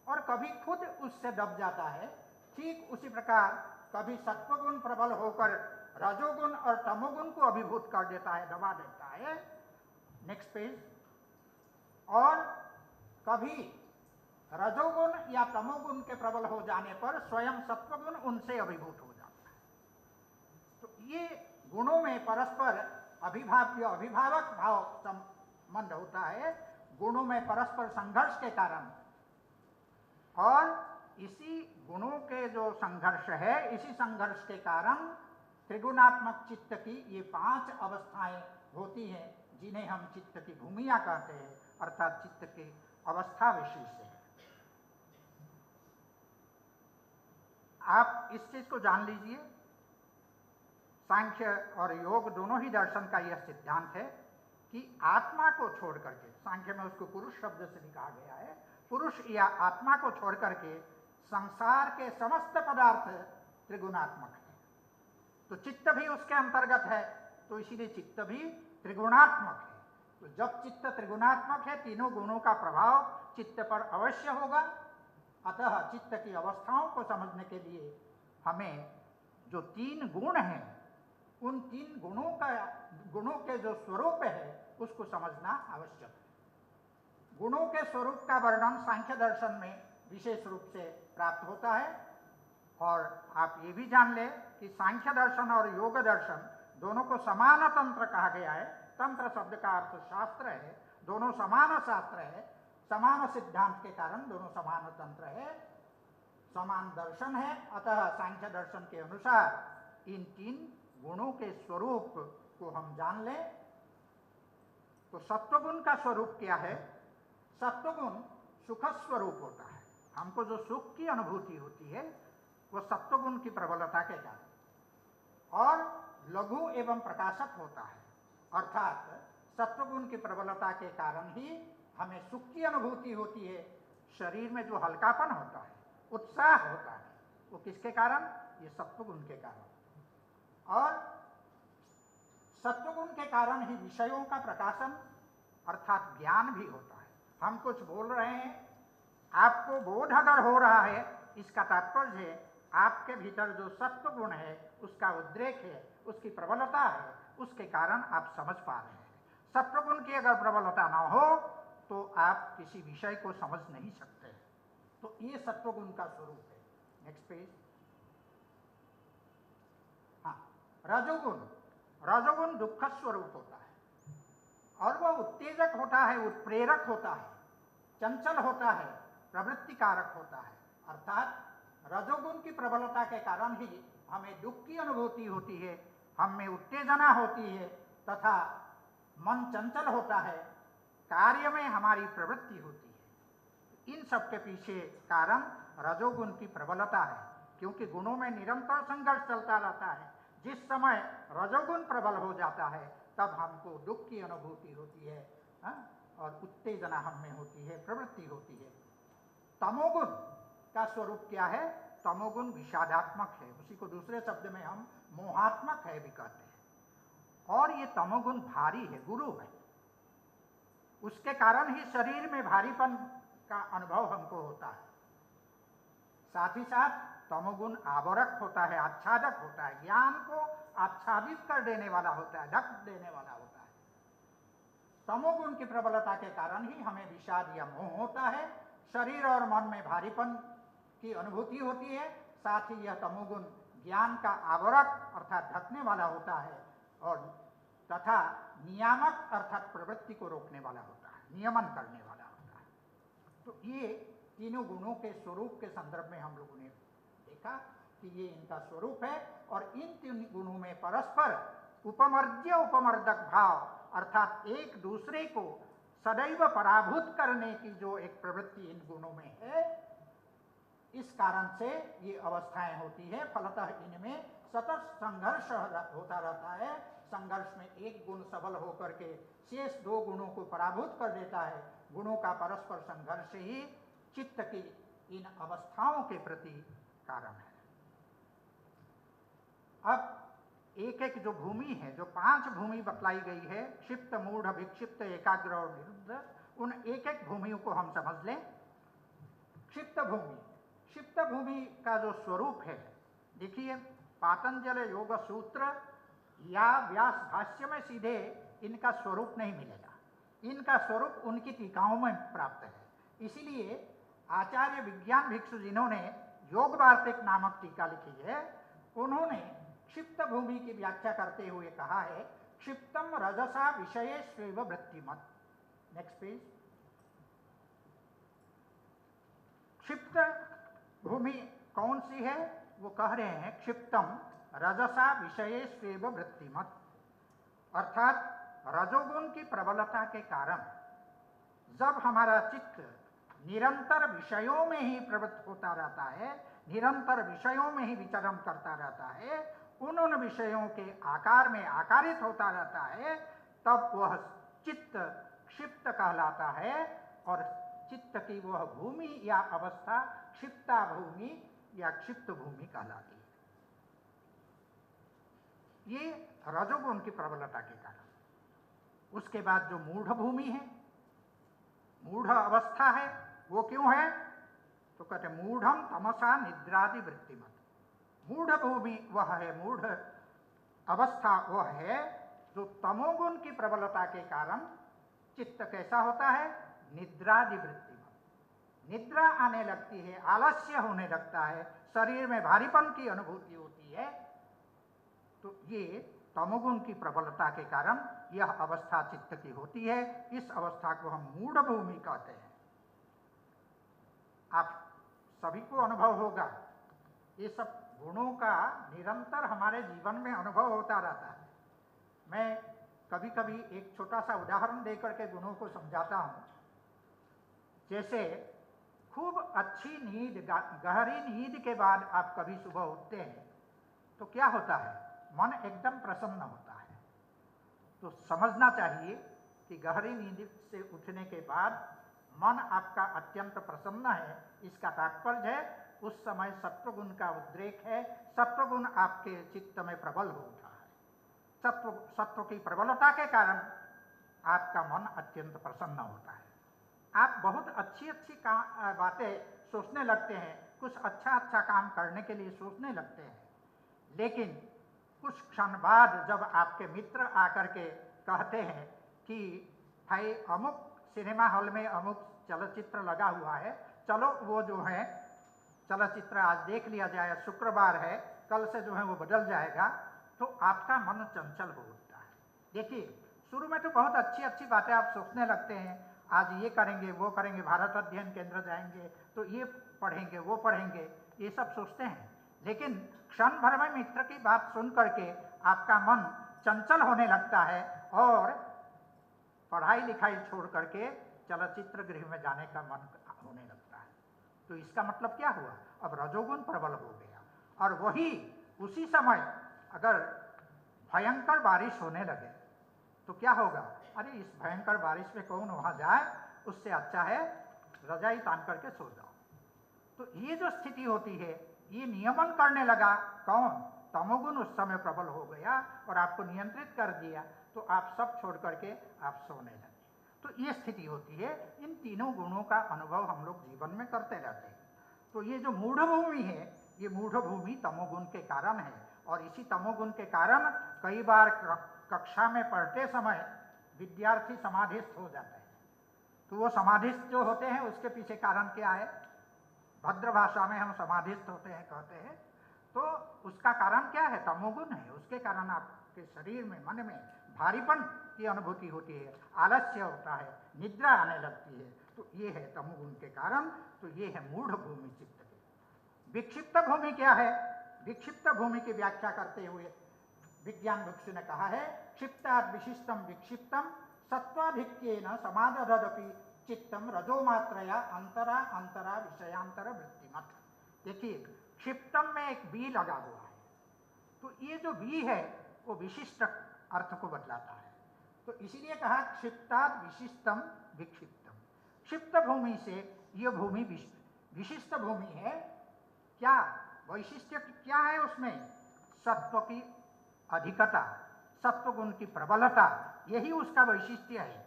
और कभी खुद उससे दब जाता है, ठीक उसी प्रकार कभी सत्वगुण प्रबल होकर रजोगुण और तमोगुण को अभिभूत कर देता है, दबा देता है। Next page. और कभी रजोगुण या तमोगुण के प्रबल हो जाने पर स्वयं सत्वगुण उनसे अभिभूत हो जाता है। तो ये गुणों में परस्पर अभिभाव्य अभिभावक भाव संबंध होता है, गुणों में परस्पर संघर्ष के कारण। और इसी गुणों के जो संघर्ष है, इसी संघर्ष के कारण त्रिगुणात्मक चित्त की ये 5 अवस्थाएं होती हैं, जिन्हें हम चित्त की भूमिया कहते हैं, अर्थात चित्त की अवस्था विशेष है। आप इस चीज को जान लीजिए, सांख्य और योग दोनों ही दर्शन का यह सिद्धांत है कि आत्मा को छोड़ करके, सांख्य में उसको पुरुष शब्द से भी कहा गया है, पुरुष या आत्मा को छोड़ करके संसार के समस्त पदार्थ त्रिगुणात्मक है। तो चित्त भी उसके अंतर्गत है, तो इसीलिए चित्त भी त्रिगुणात्मक है। तो जब चित्त त्रिगुणात्मक है, तीनों गुणों का प्रभाव चित्त पर अवश्य होगा। अतः चित्त की अवस्थाओं को समझने के लिए हमें जो 3 गुण हैं, उन 3 गुणों के जो स्वरूप है, उसको समझना आवश्यक है। गुणों के स्वरूप का वर्णन सांख्य दर्शन में विशेष रूप से प्राप्त होता है। और आप ये भी जान लें कि सांख्य दर्शन और योग दर्शन दोनों को समान तंत्र कहा गया है। तंत्र शब्द का अर्थ शास्त्र है, दोनों समान शास्त्र है, समान सिद्धांत के कारण दोनों समान तंत्र है, समान दर्शन है। अतः सांख्य दर्शन के अनुसार इन 3 गुणों के स्वरूप को हम जान लें। तो सत्वगुण का स्वरूप क्या है? सत्वगुण सुख स्वरूप होता है। हमको जो सुख की अनुभूति होती है, वो सत्वगुण की प्रबलता के कारण, और लघु एवं प्रकाशक होता है, अर्थात सत्वगुण की प्रबलता के कारण ही हमें सुख की अनुभूति होती है। शरीर में जो हल्कापन होता है, उत्साह होता है, वो किसके कारण? ये सत्वगुण के कारण। और सत्वगुण के कारण ही विषयों का प्रकाशन अर्थात ज्ञान भी होता है। हम कुछ बोल रहे हैं, आपको बोध अगर हो रहा है, इसका तात्पर्य है आपके भीतर जो सत्व गुण है, उसका उद्रेक है, उसकी प्रबलता है, उसके कारण आप समझ पा रहे हैं। सत्वगुण की अगर प्रबलता ना हो तो आप किसी विषय को समझ नहीं सकते। तो ये सत्वगुण का स्वरूप है। Next page. हाँ, रजोगुण। रजोगुण दुख स्वरूप होता है और वह उत्तेजक होता है, उत्प्रेरक होता है, चंचल होता है, प्रवृत्ति कारक होता है। अर्थात रजोगुण की प्रबलता के कारण ही हमें दुख की अनुभूति होती है, हम में उत्तेजना होती है, तथा मन चंचल होता है, कार्य में हमारी प्रवृत्ति होती है। इन सब के पीछे कारण रजोगुण की प्रबलता है, क्योंकि गुणों में निरंतर संघर्ष चलता रहता है। जिस समय रजोगुण प्रबल हो जाता है, तब हमको दुख की अनुभूति होती है, और उत्तेजना हम में होती है, प्रवृत्ति होती है। तमोगुण का स्वरूप क्या है? तमोगुण विषादात्मक है, उसी को दूसरे शब्द में हम मोहात्मक है भी कहते हैं। और ये तमोगुण भारी है, गुरु है, उसके कारण ही शरीर में भारीपन का अनुभव हमको होता है। साथ ही साथ तमोगुण आवरक होता है, आच्छादक होता है, ज्ञान को आच्छादित कर देने वाला होता है, ढक देने वाला होता है। तमोगुण की प्रबलता के कारण ही हमें विषाद या मोह होता है, शरीर और मन में भारीपन की अनुभूति होती है। साथ ही यह तमोगुण ज्ञान का आवरक अर्थात ढकने वाला होता है, और तथा नियामक अर्थात प्रवृत्ति को रोकने वाला होता है, नियमन करने वाला होता है। तो ये तीनों गुणों के स्वरूप के संदर्भ में हम लोगों ने देखा। कि ये इनका स्वरूप है। और इन तीन गुणों में परस्पर उपमर्ज्य उपमर्दक भाव अर्थात एक दूसरे को सदैव पराभूत करने की जो एक प्रवृत्ति इन गुणों में है, इस कारण से ये अवस्थाएं होती है। फलतः इनमें सतत संघर्ष होता रहता है। संघर्ष में एक गुण सबल होकर के शेष दो गुणों को पराभूत कर देता है। गुणों का परस्पर संघर्ष ही चित्त की इन अवस्थाओं के प्रति कारण है। अब एक एक जो भूमि है, जो 5 भूमि बतलाई गई है, क्षिप्त, मूढ़, विक्षिप्त, एकाग्र और निरुद्ध, उन एक एक भूमियों को हम समझ लें। क्षिप्त भूमि, क्षिप्त भूमि का जो स्वरूप है, देखिए पातंजल योग सूत्र या व्यास भाष्य में सीधे इनका स्वरूप नहीं मिलेगा। इनका स्वरूप उनकी टीकाओं में प्राप्त है। इसीलिए आचार्य विज्ञान भिक्षु जिन्होंने योग वार्तिक नामक टीका लिखी है, उन्होंने क्षिप्त भूमि की व्याख्या करते हुए कहा है, क्षिप्तम रजसा विषयेष्वेव वृत्तिमत्। Next page. क्षिप्त भूमि कौन सी है? वो कह रहे हैं क्षिप्तम रजसा विषयेष्वेव वृत्तिमत्, अर्थात रजोगुण की प्रबलता के कारण जब हमारा चित्त निरंतर विषयों में ही प्रवृत्त होता रहता है, निरंतर विषयों में ही विचरण करता रहता है, उन विषयों के आकार में आकारित होता रहता है, तब वह चित्त क्षिप्त कहलाता है। और चित्त की वह भूमि या अवस्था क्षिप्ता भूमि या क्षिप्त भूमि कहलाती है। ये रजोगुण की प्रबलता के कारण। उसके बाद जो मूढ़ भूमि है, मूढ़ अवस्था है, वो क्यों है? तो कहते मूढ़म तमसा निद्रादि वृत्तिमत्। मूढ़ भूमि वह है, मूढ़ अवस्था वह है जो तमोगुण की प्रबलता के कारण चित्त कैसा होता है? निद्रादि वृत्तिमत्। निद्रा आने लगती है, आलस्य होने लगता है, शरीर में भारीपन की अनुभूति होती है। तो ये तमोगुण की प्रबलता के कारण यह अवस्था चित्त की होती है। इस अवस्था को हम मूढ़ भूमि कहते हैं। आप सभी को अनुभव होगा, ये सब गुणों का निरंतर हमारे जीवन में अनुभव होता रहता है। मैं कभी कभी एक छोटा सा उदाहरण देकर के गुणों को समझाता हूँ। जैसे खूब अच्छी नींद, गहरी नींद के बाद आप कभी सुबह उठते हैं तो क्या होता है? मन एकदम प्रसन्न होता है। तो समझना चाहिए कि गहरी नींद से उठने के बाद मन आपका अत्यंत प्रसन्न है। इसका तात्पर्य है उस समय सत्वगुण का उद्रेक है, सत्वगुण आपके चित्त में प्रबल हो उठा है। सत्व की प्रबलता के कारण आपका मन अत्यंत प्रसन्न होता है। आप बहुत अच्छी अच्छी बातें सोचने लगते हैं, कुछ अच्छा काम करने के लिए सोचने लगते हैं, लेकिन कुछ क्षण बाद जब आपके मित्र आकर के कहते हैं कि भाई अमुक सिनेमा हॉल में अमुक चलचित्र लगा हुआ है, चलो वो जो है चलचित्र आज देख लिया जाए, शुक्रवार है, कल से जो है वो बदल जाएगा, तो आपका मन चंचल हो उठता है। देखिए शुरू में तो बहुत अच्छी बातें आप सोचने लगते हैं, आज ये करेंगे, वो करेंगे, भारत अध्ययन केंद्र जाएंगे तो ये पढ़ेंगे, वो पढ़ेंगे, ये सब सोचते हैं। लेकिन क्षण भर में मित्र की बात सुन करके आपका मन चंचल होने लगता है और पढ़ाई लिखाई छोड़ करके चलचित्र गृह में जाने का मन होने लगता है। तो इसका मतलब क्या हुआ? अब रजोगुण प्रबल हो गया। और वही उसी समय अगर भयंकर बारिश होने लगे तो क्या होगा? अरे इस भयंकर बारिश में कौन वहां जाए, उससे अच्छा है रजाई तान करके सो जाओ। तो ये जो स्थिति होती है, ये नियमन करने लगा कौन? तमोगुण उस समय प्रबल हो गया और आपको नियंत्रित कर दिया, तो आप सब छोड़ करके आप सोने लगे। तो ये स्थिति होती है। इन तीनों गुणों का अनुभव हम लोग जीवन में करते रहते हैं। तो ये जो मूढ़ भूमि है, ये मूढ़ भूमि तमोगुण के कारण है। और इसी तमोगुण के कारण कई बार कक्षा में पढ़ते समय विद्यार्थी समाधिस्थ हो जाते हैं। तो वो समाधिस्थ जो होते हैं उसके पीछे कारण क्या है? भद्र भाषा में हम समाधिस्थ होते हैं कहते हैं, तो उसका कारण क्या है? तमोगुण है। उसके कारण आपके शरीर में, मन में भारीपन की अनुभूति होती है, आलस्य होता है, निद्रा आने लगती है। तो ये है तमोगुण के कारण। तो ये है मूढ़ भूमि चित्त की। विक्षिप्त भूमि क्या है? विक्षिप्त भूमि की व्याख्या करते हुए विज्ञान भिक्षु ने कहा है, क्षिप्तात् विशिष्टम विक्षिप्तम सत्वाधिक्येन समादधदपि चित्तम रजोमात्रया अंतरा अंतरा विषयांतर वृत्तिमत। देखिए, क्षिप्तम में एक बी लगा हुआ है, तो ये जो बी है वो विशिष्ट अर्थ को बतलाता है। तो इसीलिए कहा क्षिप्तात् विशिष्टम विक्षिप्तम। क्षिप्त भूमि से यह भूमि विशिष्ट भूमि है। क्या वैशिष्ट्य क्या है उसमें? सत्व की अधिकता, सत्व गुण की प्रबलता, यही उसका वैशिष्ट्य है,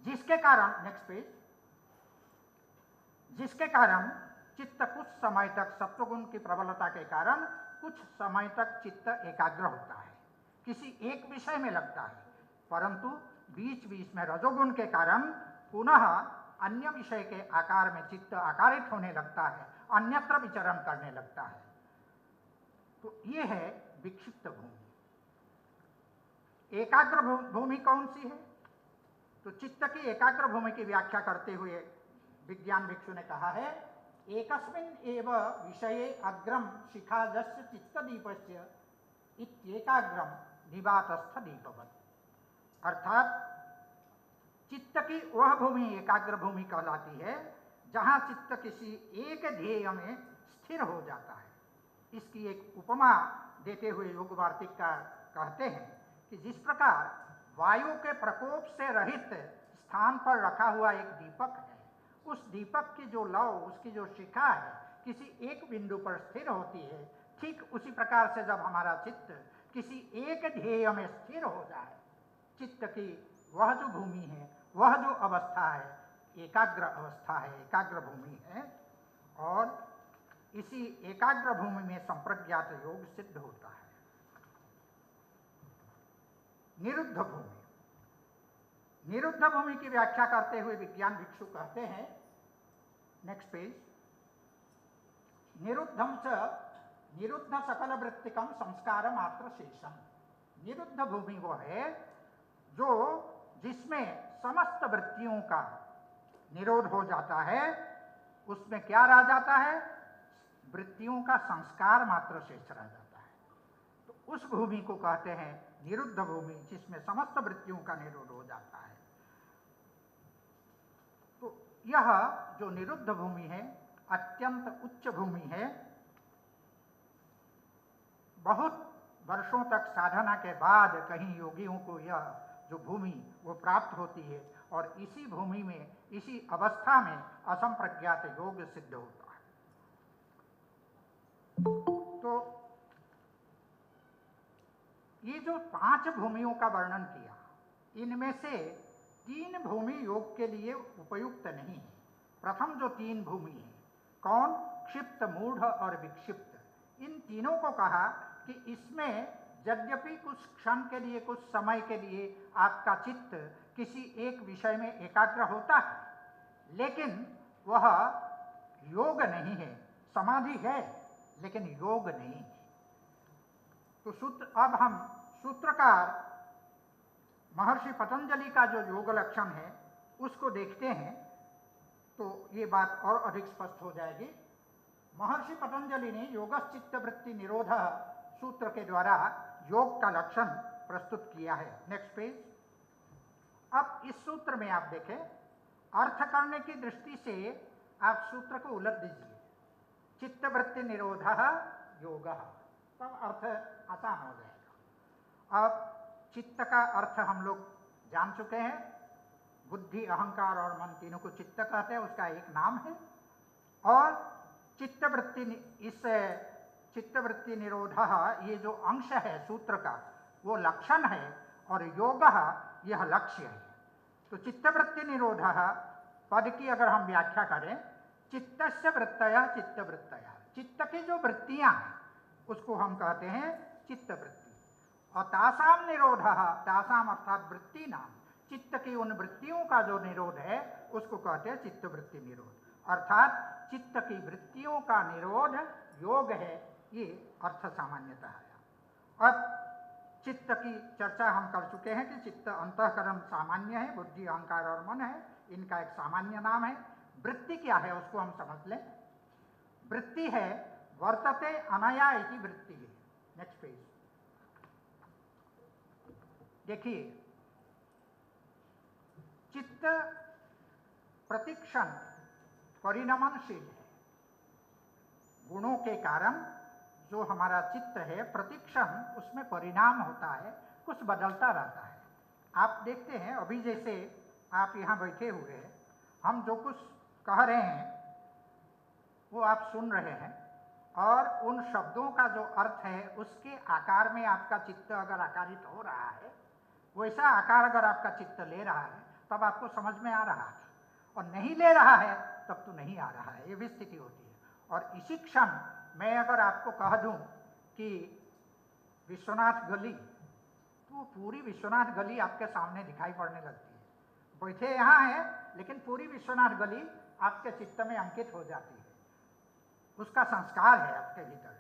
जिसके कारण नेक्स्ट पेज, जिसके कारण चित्त कुछ समय तक, सत्व गुण की प्रबलता के कारण कुछ समय तक चित्त एकाग्र होता है, किसी एक विषय में लगता है, परंतु बीच बीच में रजोगुण के कारण पुनः अन्य विषय के आकार में चित्त आकारित होने लगता है, अन्यत्र विचरण करने लगता है। तो ये है विक्षिप्त भूमि। एकाग्र भूमि कौन सी है? तो चित्त की एकाग्र भूमि की व्याख्या करते हुए विज्ञान भिक्षु ने कहा है, एकस्मिन् एव विषये अग्रम शिखाजस्य चित्तदीपस्य इत्येकाग्रम निवातस्थ दीपवत्। अर्थात चित्त की वह भूमि एकाग्र भूमि कहलाती है जहां चित्त किसी एक ध्येय में स्थिर हो जाता है। इसकी एक उपमा देते हुए योग वार्तिककार कहते हैं कि जिस प्रकार वायु के प्रकोप से रहित स्थान पर रखा हुआ एक दीपक है, उस दीपक की जो लौ, उसकी जो शिखा है, किसी एक बिंदु पर स्थिर होती है, ठीक उसी प्रकार से जब हमारा चित्त किसी एक ध्येय में स्थिर हो जाए, चित्त की वह जो भूमि है, वह जो अवस्था है, एकाग्र अवस्था है, एकाग्र भूमि है, और इसी एकाग्र भूमि में संप्रज्ञात योग सिद्ध होता है। निरुद्ध भूमि, निरुद्ध भूमि की व्याख्या करते हुए विज्ञान भिक्षु कहते हैं, नेक्स्ट पेज, निरुद्धम च निरुद्ध सकल वृत्तिकम संस्कार मात्र शेषम। निरुद्ध भूमि वो है जो जिसमें समस्त वृत्तियों का निरोध हो जाता है। उसमें क्या रह जाता है? वृत्तियों का संस्कार मात्र शेष रह जाता है। तो उस भूमि को कहते हैं निरुद्ध भूमि, जिसमें समस्त वृत्तियों का निरोध हो जाता है। तो यह जो निरुद्ध भूमि है अत्यंत उच्च भूमि है। बहुत वर्षों तक साधना के बाद कहीं योगियों को यह जो भूमि वो प्राप्त होती है, और इसी भूमि में, इसी अवस्था में असंप्रज्ञात योग सिद्ध होता है। तो ये जो 5 भूमियों का वर्णन किया, इनमें से 3 भूमि योग के लिए उपयुक्त नहीं है। प्रथम जो 3 भूमि है, कौन? क्षिप्त, मूढ़ और विक्षिप्त। इन तीनों को कहा कि इसमें यद्यपि कुछ क्षण के लिए, कुछ समय के लिए आपका चित्त किसी एक विषय में एकाग्र होता है, लेकिन वह योग नहीं है। समाधि है लेकिन योग नहीं है। तो सूत्र, अब हम सूत्रकार महर्षि पतंजलि का जो योग लक्षण है उसको देखते हैं, तो ये बात और अधिक स्पष्ट हो जाएगी। महर्षि पतंजलि ने योगश्चित्त वृत्ति निरोध सूत्र के द्वारा योग का लक्षण प्रस्तुत किया है। Next page. अब इस सूत्र में आप देखें, अर्थ करने की दृष्टि से आप सूत्र को उलट दीजिए, चित्तवृत्ति निरोध योग, तब अर्थ आसान हो जाएगा। अब चित्त का अर्थ हम लोग जान चुके हैं, बुद्धि, अहंकार और मन तीनों को चित्त कहते हैं, उसका एक नाम है। और चित्तवृत्ति, इस चित्तवृत्ति निरोध, ये जो अंश है सूत्र का, वो लक्षण है, और योग यह लक्ष्य है। तो चित्तवृत्ति निरोध पद की अगर हम व्याख्या करें, चित्तस्य वृत्तयः चित्तवृत्तयः, चित्त की जो वृत्तियां हैं उसको हम कहते हैं चित्तवृत्ति। और तासाम निरोध, तासाम अर्थात वृत्ति नाम, चित्त की उन वृत्तियों का जो निरोध है उसको कहते हैं चित्तवृत्ति निरोध। अर्थात चित्त की वृत्तियों का निरोध योग है, ये अर्थ सामान्यतः है। अब चित्त की चर्चा हम कर चुके हैं कि चित्त अंतःकरण सामान्य है, बुद्धि, अहंकार और मन है, इनका एक सामान्य नाम है। वृत्ति क्या है उसको हम समझ लें। वृत्ति है वर्तते अनया इति वृत्ति। नेक्स्ट पेज देखिए, चित्त प्रतिक्षण परिणमनशील है। गुणों के कारण जो हमारा चित्त है प्रतिक्षण उसमें परिणाम होता है, कुछ बदलता रहता है। आप देखते हैं अभी जैसे आप यहाँ बैठे हुए हैं, हम जो कुछ कह रहे हैं वो आप सुन रहे हैं, और उन शब्दों का जो अर्थ है उसके आकार में आपका चित्त अगर आकारित हो रहा है, वैसा आकार अगर आपका चित्त ले रहा है तब आपको समझ में आ रहा है, और नहीं ले रहा है तब तो नहीं आ रहा है। ये भी स्थिति होती है। और इसी क्षण मैं अगर आपको कह दूं कि विश्वनाथ गली, तो पूरी विश्वनाथ गली आपके सामने दिखाई पड़ने लगती है। बैठे यहाँ हैं लेकिन पूरी विश्वनाथ गली आपके चित्त में अंकित हो जाती है। उसका संस्कार है आपके भीतर,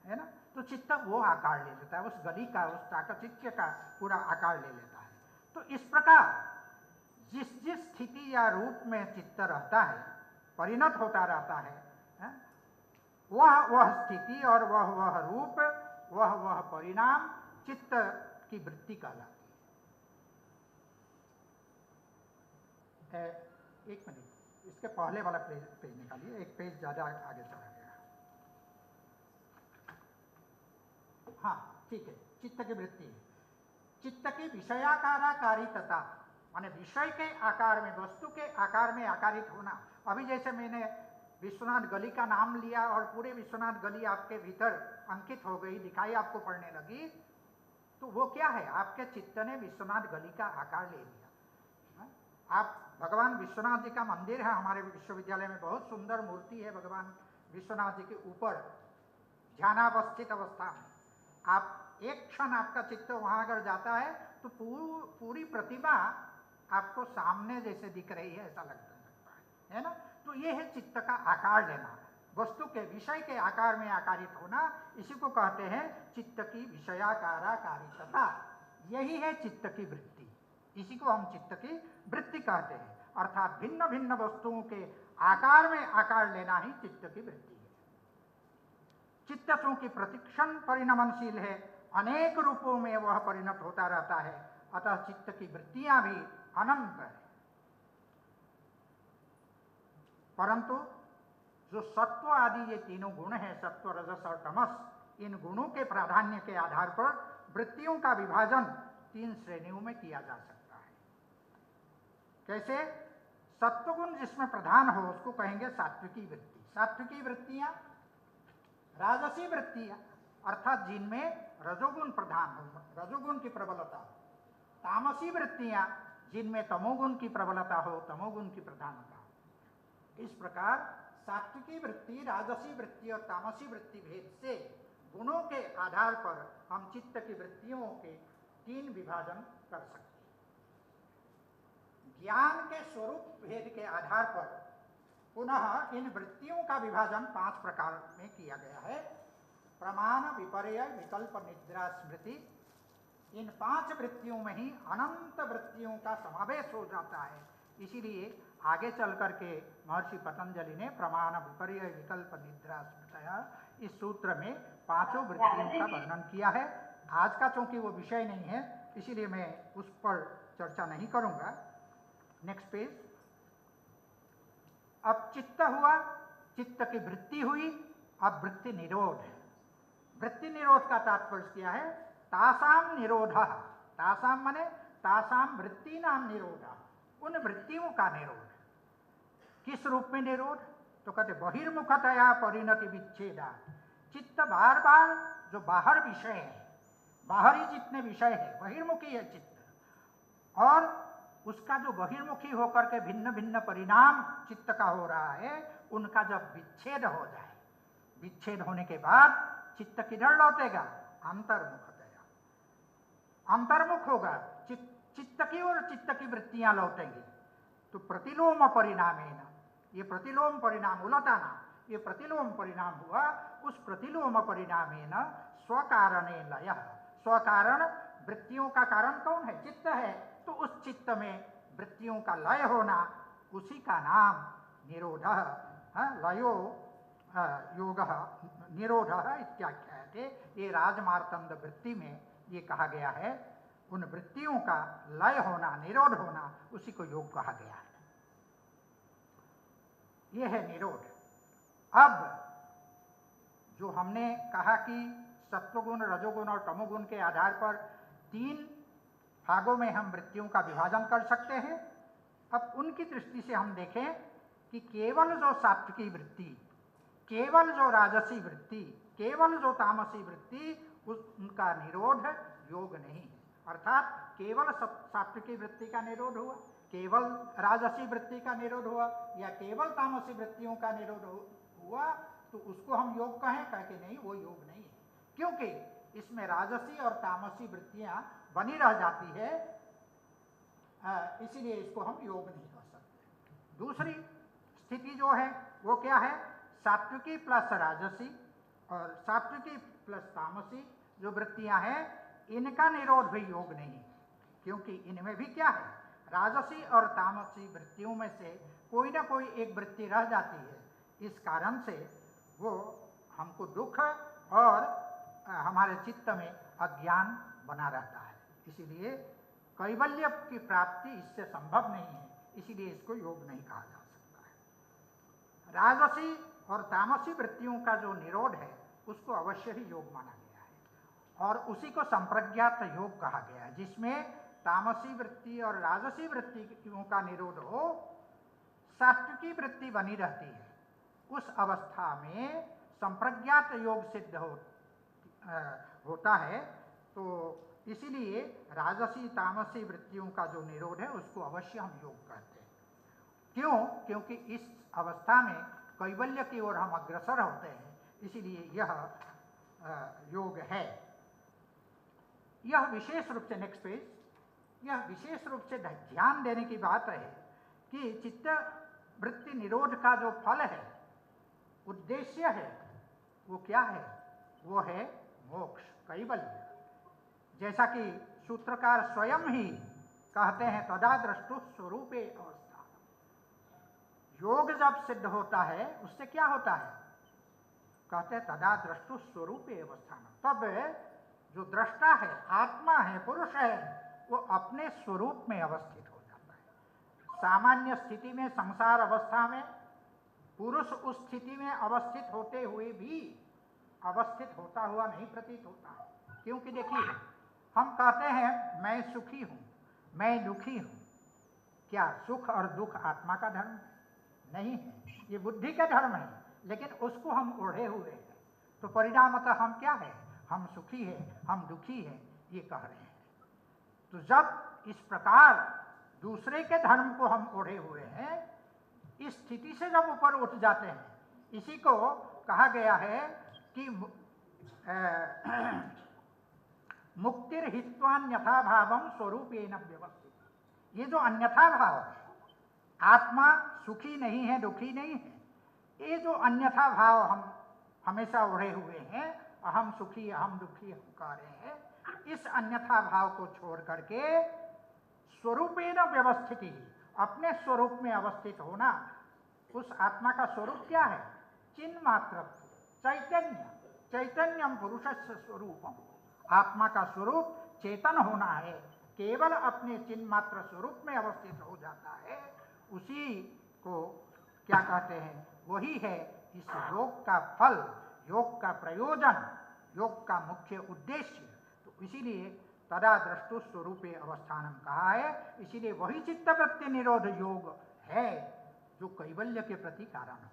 है ना। तो चित्त वो आकार ले लेता है, उस गली का, उस चाकचिक्य का पूरा आकार ले लेता है। तो इस प्रकार जिस जिस स्थिति या रूप में चित्त रहता है, परिणत होता रहता है, वह स्थिति और वह रूप, वह परिणाम चित्त की वृत्ति कहलाती है। एक मिनट, इसके पहले वाला पेज निकालिए, एक पेज ज्यादा आगे चला गया। हाँ ठीक है, चित्त की वृत्ति। चित्त की विषयाकाराकारितता माने विषय के आकार में, वस्तु के आकार में आकारित होना। अभी जैसे मैंने विश्वनाथ गली का नाम लिया और पूरे विश्वनाथ गली आपके भीतर अंकित हो गई, दिखाई आपको पड़ने लगी, तो वो क्या है? आपके चित्त ने विश्वनाथ गली का आकार ले लिया। आप भगवान विश्वनाथ जी का मंदिर है हमारे विश्वविद्यालय में, बहुत सुंदर मूर्ति है भगवान विश्वनाथ जी के ऊपर ध्यानावस्थित अवस्था में। आप एक क्षण आपका चित्त वहां अगर जाता है तो पूरी प्रतिमा आपको सामने जैसे दिख रही है, ऐसा लगता है ना। तो ये है चित्त का आकार लेना, वस्तु के, विषय के आकार में आकारित होना। इसी को कहते हैं चित्त की विषयाकाराकारितता। यही है चित्त की वृत्ति, इसी को हम चित्त की वृत्ति कहते हैं। अर्थात भिन्न भिन्न वस्तुओं के आकार में आकार लेना ही चित्त की वृत्ति है। चित्त चूंकि प्रतिक्षण परिणमनशील है, अनेक रूपों में वह परिणत होता रहता है, अतः चित्त की वृत्तियां भी अनंत है। परंतु जो सत्व आदि ये तीनों गुण हैं, सत्व, रजस और तमस, इन गुणों के प्राधान्य के आधार पर वृत्तियों का विभाजन 3 श्रेणियों में किया जा सकता है। कैसे? सत्वगुण जिसमें प्रधान हो उसको कहेंगे सात्विकी वृत्ति। सात्विकी वृत्तियां, राजसी वृत्तियां अर्थात जिनमें रजोगुण प्रधान हो, रजोगुण की प्रबलता हो। तामसी वृत्तियां जिनमें तमोगुण की प्रबलता हो, तमोगुण की प्रधानता हो। इस प्रकार सात्विकी वृत्ति, राजसी वृत्ति और तामसी वृत्ति भेद से गुणों के आधार पर हम चित्त की वृत्तियों के 3 विभाजन कर सकते हैं। ज्ञान के स्वरूप भेद के आधार पर पुनः इन वृत्तियों का विभाजन 5 प्रकार में किया गया है। प्रमाण, विपर्यय, विकल्प, निद्रा, स्मृति। इन 5 वृत्तियों में ही अनंत वृत्तियों का समावेश हो जाता है। इसीलिए आगे चल करके महर्षि पतंजलि ने प्रमाण, विपर्यय, विकल्प, निद्रा, स्मृति इस सूत्र में 5 वृत्तियों का वर्णन किया है। आज का चूंकि वो विषय नहीं है इसीलिए मैं उस पर चर्चा नहीं करूंगा। Next page. अब चित्त हुआ, चित्त की वृत्ति हुई, अब वृत्ति निरोध है। वृत्ति निरोध का तात्पर्य क्या है? तासाम निरोधः, तासाम माने तासाम वृत्ति नाम निरोधः, उन वृत्तियों का निरोध। किस रूप में निरोध? तो कहते बहिर्मुखतया परिणति विच्छेदा। चित्त बार बार जो बाहर विषय है, बाहरी जितने विषय है, बहिर्मुखी है चित्त, और उसका जो बहिर्मुखी होकर के भिन्न भिन्न परिणाम चित्त का हो रहा है, उनका जब विच्छेद हो जाए, विच्छेद होने के बाद चित्त किधर लौटेगा? अंतर्मुखतया, अंतर्मुख होगा, चित्त की और चित्त की वृत्तियां लौटेंगी। तो प्रतिलोम परिणामेन, ये प्रतिलोम परिणाम, उलटाना, ये प्रतिलोम परिणाम हुआ। उस प्रतिलोम परिणामेन स्वकारणे लयः, स्वकारण वृत्तियों का कारण कौन है? चित्त है। तो उस चित्त में वृत्तियों का लय होना, उसी का नाम निरोधः, लयो योगः, निरोध इत्याख्यायते, ये राजमार्तंड वृत्ति में ये कहा गया है। उन वृत्तियों का लय होना, निरोध होना, उसी को योग कहा गया है। ये है निरोध। अब जो हमने कहा कि सत्वगुण, रजोगुण और तमोगुण के आधार पर 3 भागों में हम वृत्तियों का विभाजन कर सकते हैं। अब उनकी दृष्टि से हम देखें कि केवल जो सात्विकी वृत्ति, केवल जो राजसी वृत्ति, केवल जो तामसी वृत्ति, उनका निरोध योग नहीं है। अर्थात केवल सात्विकी वृत्ति का निरोध हुआ, केवल राजसी वृत्ति का निरोध हुआ या केवल तामसी वृत्तियों का निरोध हुआ तो उसको हम योग कहें? कह के नहीं, वो योग नहीं है, क्योंकि इसमें राजसी और तामसी वृत्तियां बनी रह जाती है, इसीलिए इसको हम योग नहीं कह सकते। दूसरी स्थिति जो है वो क्या है? सात्विकी प्लस राजसी और सात्विकी प्लस तामसी जो वृत्तियां हैं, इनका निरोध भी योग नहीं है, क्योंकि इनमें भी क्या है? राजसी और तामसी वृत्तियों में से कोई ना कोई एक वृत्ति रह जाती है। इस कारण से वो हमको दुख और हमारे चित्त में अज्ञान बना रहता है। इसीलिए कैवल्य की प्राप्ति इससे संभव नहीं है, इसीलिए इसको योग नहीं कहा जा सकता है। राजसी और तामसी वृत्तियों का जो निरोध है उसको अवश्य ही योग माना गया है और उसी को संप्रज्ञात योग कहा गया है, जिसमें तामसी वृत्ति और राजसी वृत्तियों का निरोध हो, सात्विकी वृत्ति बनी रहती है। उस अवस्था में संप्रज्ञात योग सिद्ध होता है। तो इसीलिए राजसी तामसी वृत्तियों का जो निरोध है उसको अवश्य हम योग कहते हैं। क्यों? क्योंकि इस अवस्था में कैवल्य की ओर हम अग्रसर होते हैं, इसीलिए यह योग है। यह विशेष रूप से नेक्स्ट पेज, यह विशेष रूप से ध्यान देने की बात है कि चित्त वृत्ति निरोध का जो फल है, उद्देश्य है, वो क्या है? वो है मोक्ष, कैवल्य। जैसा कि सूत्रकार स्वयं ही कहते हैं, तदा द्रष्टु स्वरूपे अवस्था। योग जब सिद्ध होता है उससे क्या होता है? कहते हैं तदा द्रष्टु स्वरूपे अवस्थान। तब जो दृष्टा है, आत्मा है, पुरुष है, वो अपने स्वरूप में अवस्थित हो जाता है। सामान्य स्थिति में, संसार अवस्था में पुरुष उस स्थिति में अवस्थित होते हुए भी अवस्थित होता हुआ नहीं प्रतीत होता है। क्योंकि देखिए, हम कहते हैं मैं सुखी हूं, मैं दुखी हूं। क्या सुख और दुख आत्मा का धर्म है? नहीं है, ये बुद्धि का धर्म है, लेकिन उसको हम ओढ़े हुए हैं। तो परिणामतः हम क्या है? हम सुखी है, हम दुखी है, ये कह रहे हैं। तो जब इस प्रकार दूसरे के धर्म को हम ओढ़े हुए हैं, इस स्थिति से जब ऊपर उठ जाते हैं, इसी को कहा गया है कि मुक्तिर्हित्वान्यथा भावम स्वरूपेण व्यवस्थित। ये जो अन्यथा भाव है, आत्मा सुखी नहीं है, दुखी नहीं है, ये जो अन्यथा भाव हम हमेशा ओढ़े हुए हैं, अहम सुखी अहम दुखी हम कह रहे हैं, इस अन्यथा भाव को छोड़ करके स्वरूपेण व्यवस्थिति, अपने स्वरूप में अवस्थित होना। उस आत्मा का स्वरूप क्या है? चिन्ह मात्र चैतन्य, चैतन्यम पुरुषस्य स्वरूपम। आत्मा का स्वरूप चेतन होना है, केवल अपने चिन्ह मात्र स्वरूप में अवस्थित हो जाता है। उसी को क्या कहते हैं? वही है इस योग का फल, योग का प्रयोजन, योग का मुख्य उद्देश्य। तो इसीलिए तदा द्रष्टु स्वरूपे अवस्थानम कहा है। इसीलिए वही चित्तवृत्ति निरोध योग है जो कैवल्य के प्रति कारण हो।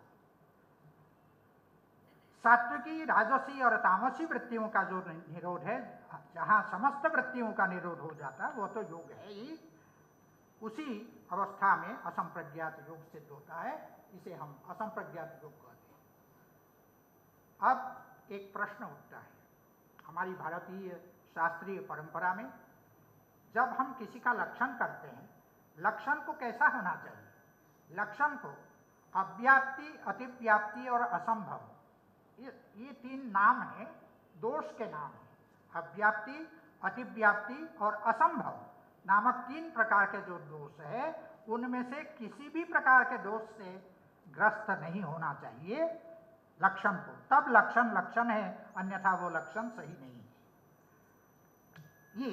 सात्विकी, राजसी और तामसी वृत्तियों का जो निरोध है, जहाँ समस्त वृत्तियों का निरोध हो जाता है, वो तो योग है ही। उसी अवस्था में असंप्रज्ञात योग सिद्ध होता है, इसे हम असंप्रज्ञात योग कहते हैं। अब एक प्रश्न उठता है, हमारी भारतीय शास्त्रीय परंपरा में जब हम किसी का लक्षण करते हैं, लक्षण को कैसा होना चाहिए? लक्षण को अव्याप्ति, अतिव्याप्ति और असंभव, ये 3 नाम हैं, दोष के नाम हैं। अव्याप्ति, अतिव्याप्ति और असंभव नामक 3 प्रकार के जो दोष है, उनमें से किसी भी प्रकार के दोष से ग्रस्त नहीं होना चाहिए। लक्षण को, तब लक्षण लक्षण है, अन्यथा वो लक्षण सही नहीं है। ये